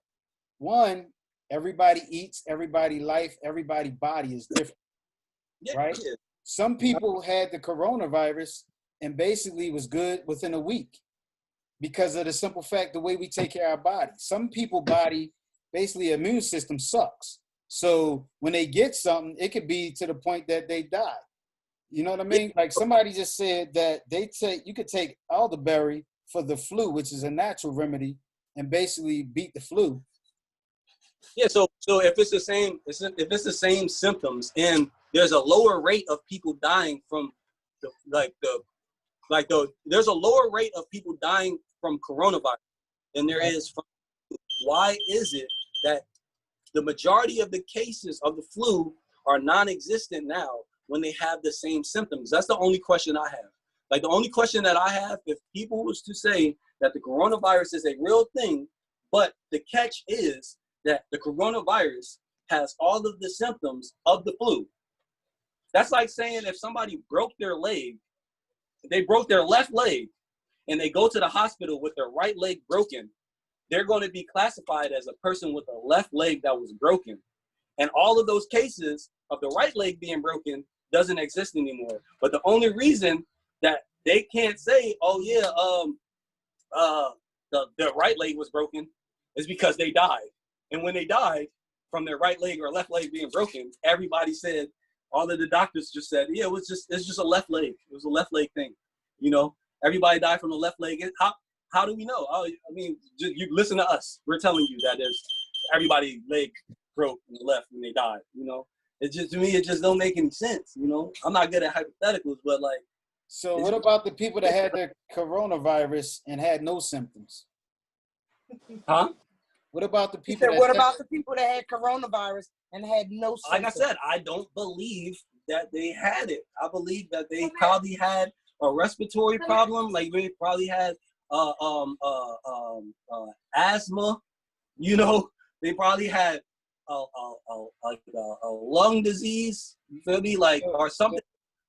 One, everybody eats, everybody life, everybody body is different, right? Yeah. Some people had the coronavirus and basically was good within a week because of the simple fact the way we take care of our body. Some people body basically immune system sucks. So when they get something, it could be to the point that they die. You know what I mean? Like somebody just said that you could take elderberry for the flu, which is a natural remedy, and basically beat the flu. Yeah, so if it's the same symptoms, and there's a lower rate of people dying from there's a lower rate of people dying from coronavirus than there is from. Why is it that the majority of the cases of the flu are non-existent now when they have the same symptoms? That's the only question I have. Like the only question that I have, if people was to say that the coronavirus is a real thing, but the catch is that the coronavirus has all of the symptoms of the flu. That's like saying if somebody broke their leg, they broke their left leg, and they go to the hospital with their right leg broken, they're going to be classified as a person with a left leg that was broken. And all of those cases of the right leg being broken doesn't exist anymore. But the only reason that they can't say, oh yeah, the right leg was broken is because they died. And when they died from their right leg or left leg being broken, everybody said, all of the doctors just said, yeah, it's just a left leg. It was a left leg thing. You know, everybody died from the left leg. How do we know? Oh, I mean, you listen to us. We're telling you that there's everybody leg broke in the left when they died. You know, it just, to me, it just don't make any sense. You know, I'm not good at hypotheticals, but like. So what about the people that had the coronavirus and had no symptoms? Huh? What about the people? What about the people that had coronavirus and had no symptoms? Like I said, I don't believe that they had it. I believe that they probably had a respiratory problem. Like they probably had asthma. You know, they probably had a lung disease. You feel me? Like or something.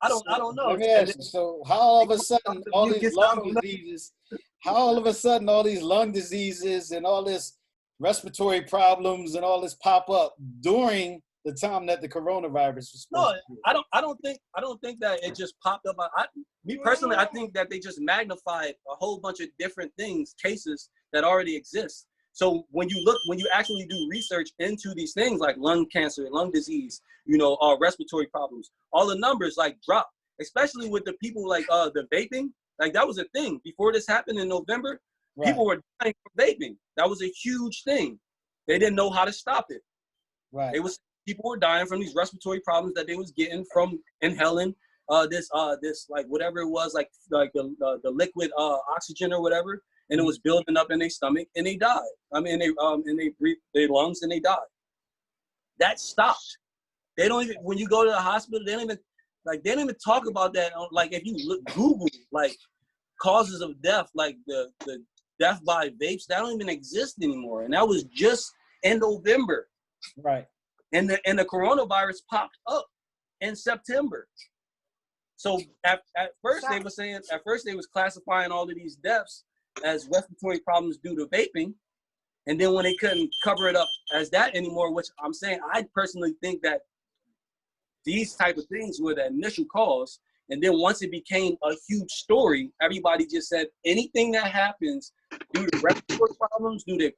I don't know. Let me ask you. So how all of a sudden all these lung diseases? How all of a sudden all these lung diseases and all this respiratory problems and all this pop up during the time that the coronavirus was supposed to be? I don't think that it just popped up. Me personally, I think that they just magnified a whole bunch of different cases that already exist. So when you actually do research into these things like lung cancer, lung disease, you know, respiratory problems, all the numbers like drop, especially with the people like the vaping. Like that was a thing before this happened in November. Right. People were dying from vaping. That was a huge thing. They didn't know how to stop it. Right. People were dying from these respiratory problems that they was getting from inhaling this like whatever it was, like the liquid oxygen or whatever, and it was building up in their stomach and they died. I mean, they breathed their lungs and they died. That stopped. They don't even, when you go to the hospital, they don't even talk about that. Like if you Google like causes of death, like the death by vapes, that don't even exist anymore. And that was just in November. Right. And the coronavirus popped up in September. So at first they was classifying all of these deaths as respiratory problems due to vaping. And then when they couldn't cover it up as that anymore, which I'm saying, I personally think that these type of things were the initial cause. And then once it became a huge story, everybody just said anything that happens due to respiratory problems, due to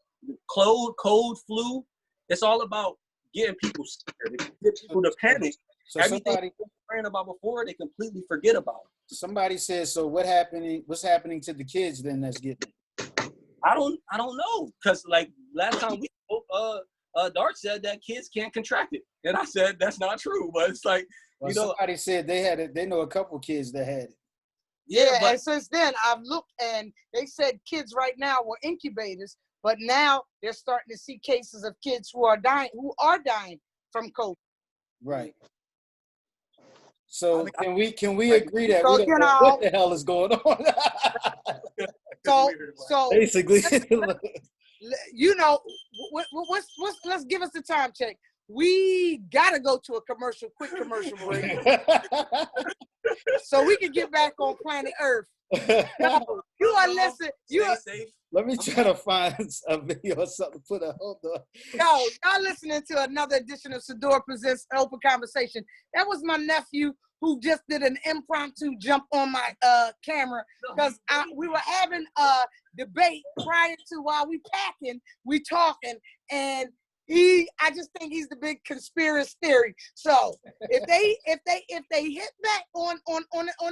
cold flu, it's all about getting people scared, get people to panic. So everything they were praying about before, they completely forget about. Somebody says, so what's happening to the kids then that's getting it? I don't know, because like last time we spoke, Dark said that kids can't contract it, and I said that's not true. But it's like, well, you know, somebody said they had it. They know a couple kids that had it. Yeah, and since then I've looked, and they said kids right now were incubators, but now they're starting to see cases of kids who are dying from COVID. Right. So can we agree that we don't know what the hell is going on? so basically, you know, let's give us the time check. We gotta go to a quick commercial break, so we can get back on planet Earth. No, you are listening. Let me try to find a video or something to put a hold on. Yo, y'all listening to another edition of Sadior Presents Open Conversation. That was my nephew who just did an impromptu jump on my camera because we were having a debate prior to while we packing, we talking, and I just think he's the big conspiracy theory. So if they hit back on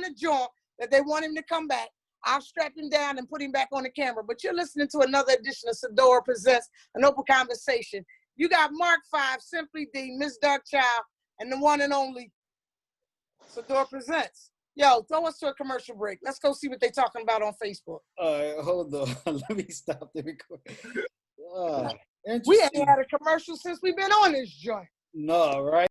a joint that they want him to come back, I'll strap him down and put him back on the camera. But you're listening to another edition of Sadior Presents an Open Conversation. You got Mark 5, Simply D, Miss Darkchild, and the one and only Sadior Presents. Yo, throw us to a commercial break. Let's go see what they're talking about on Facebook. All right, hold on. Let me stop the record. We ain't had a commercial since we've been on this joint. No, right?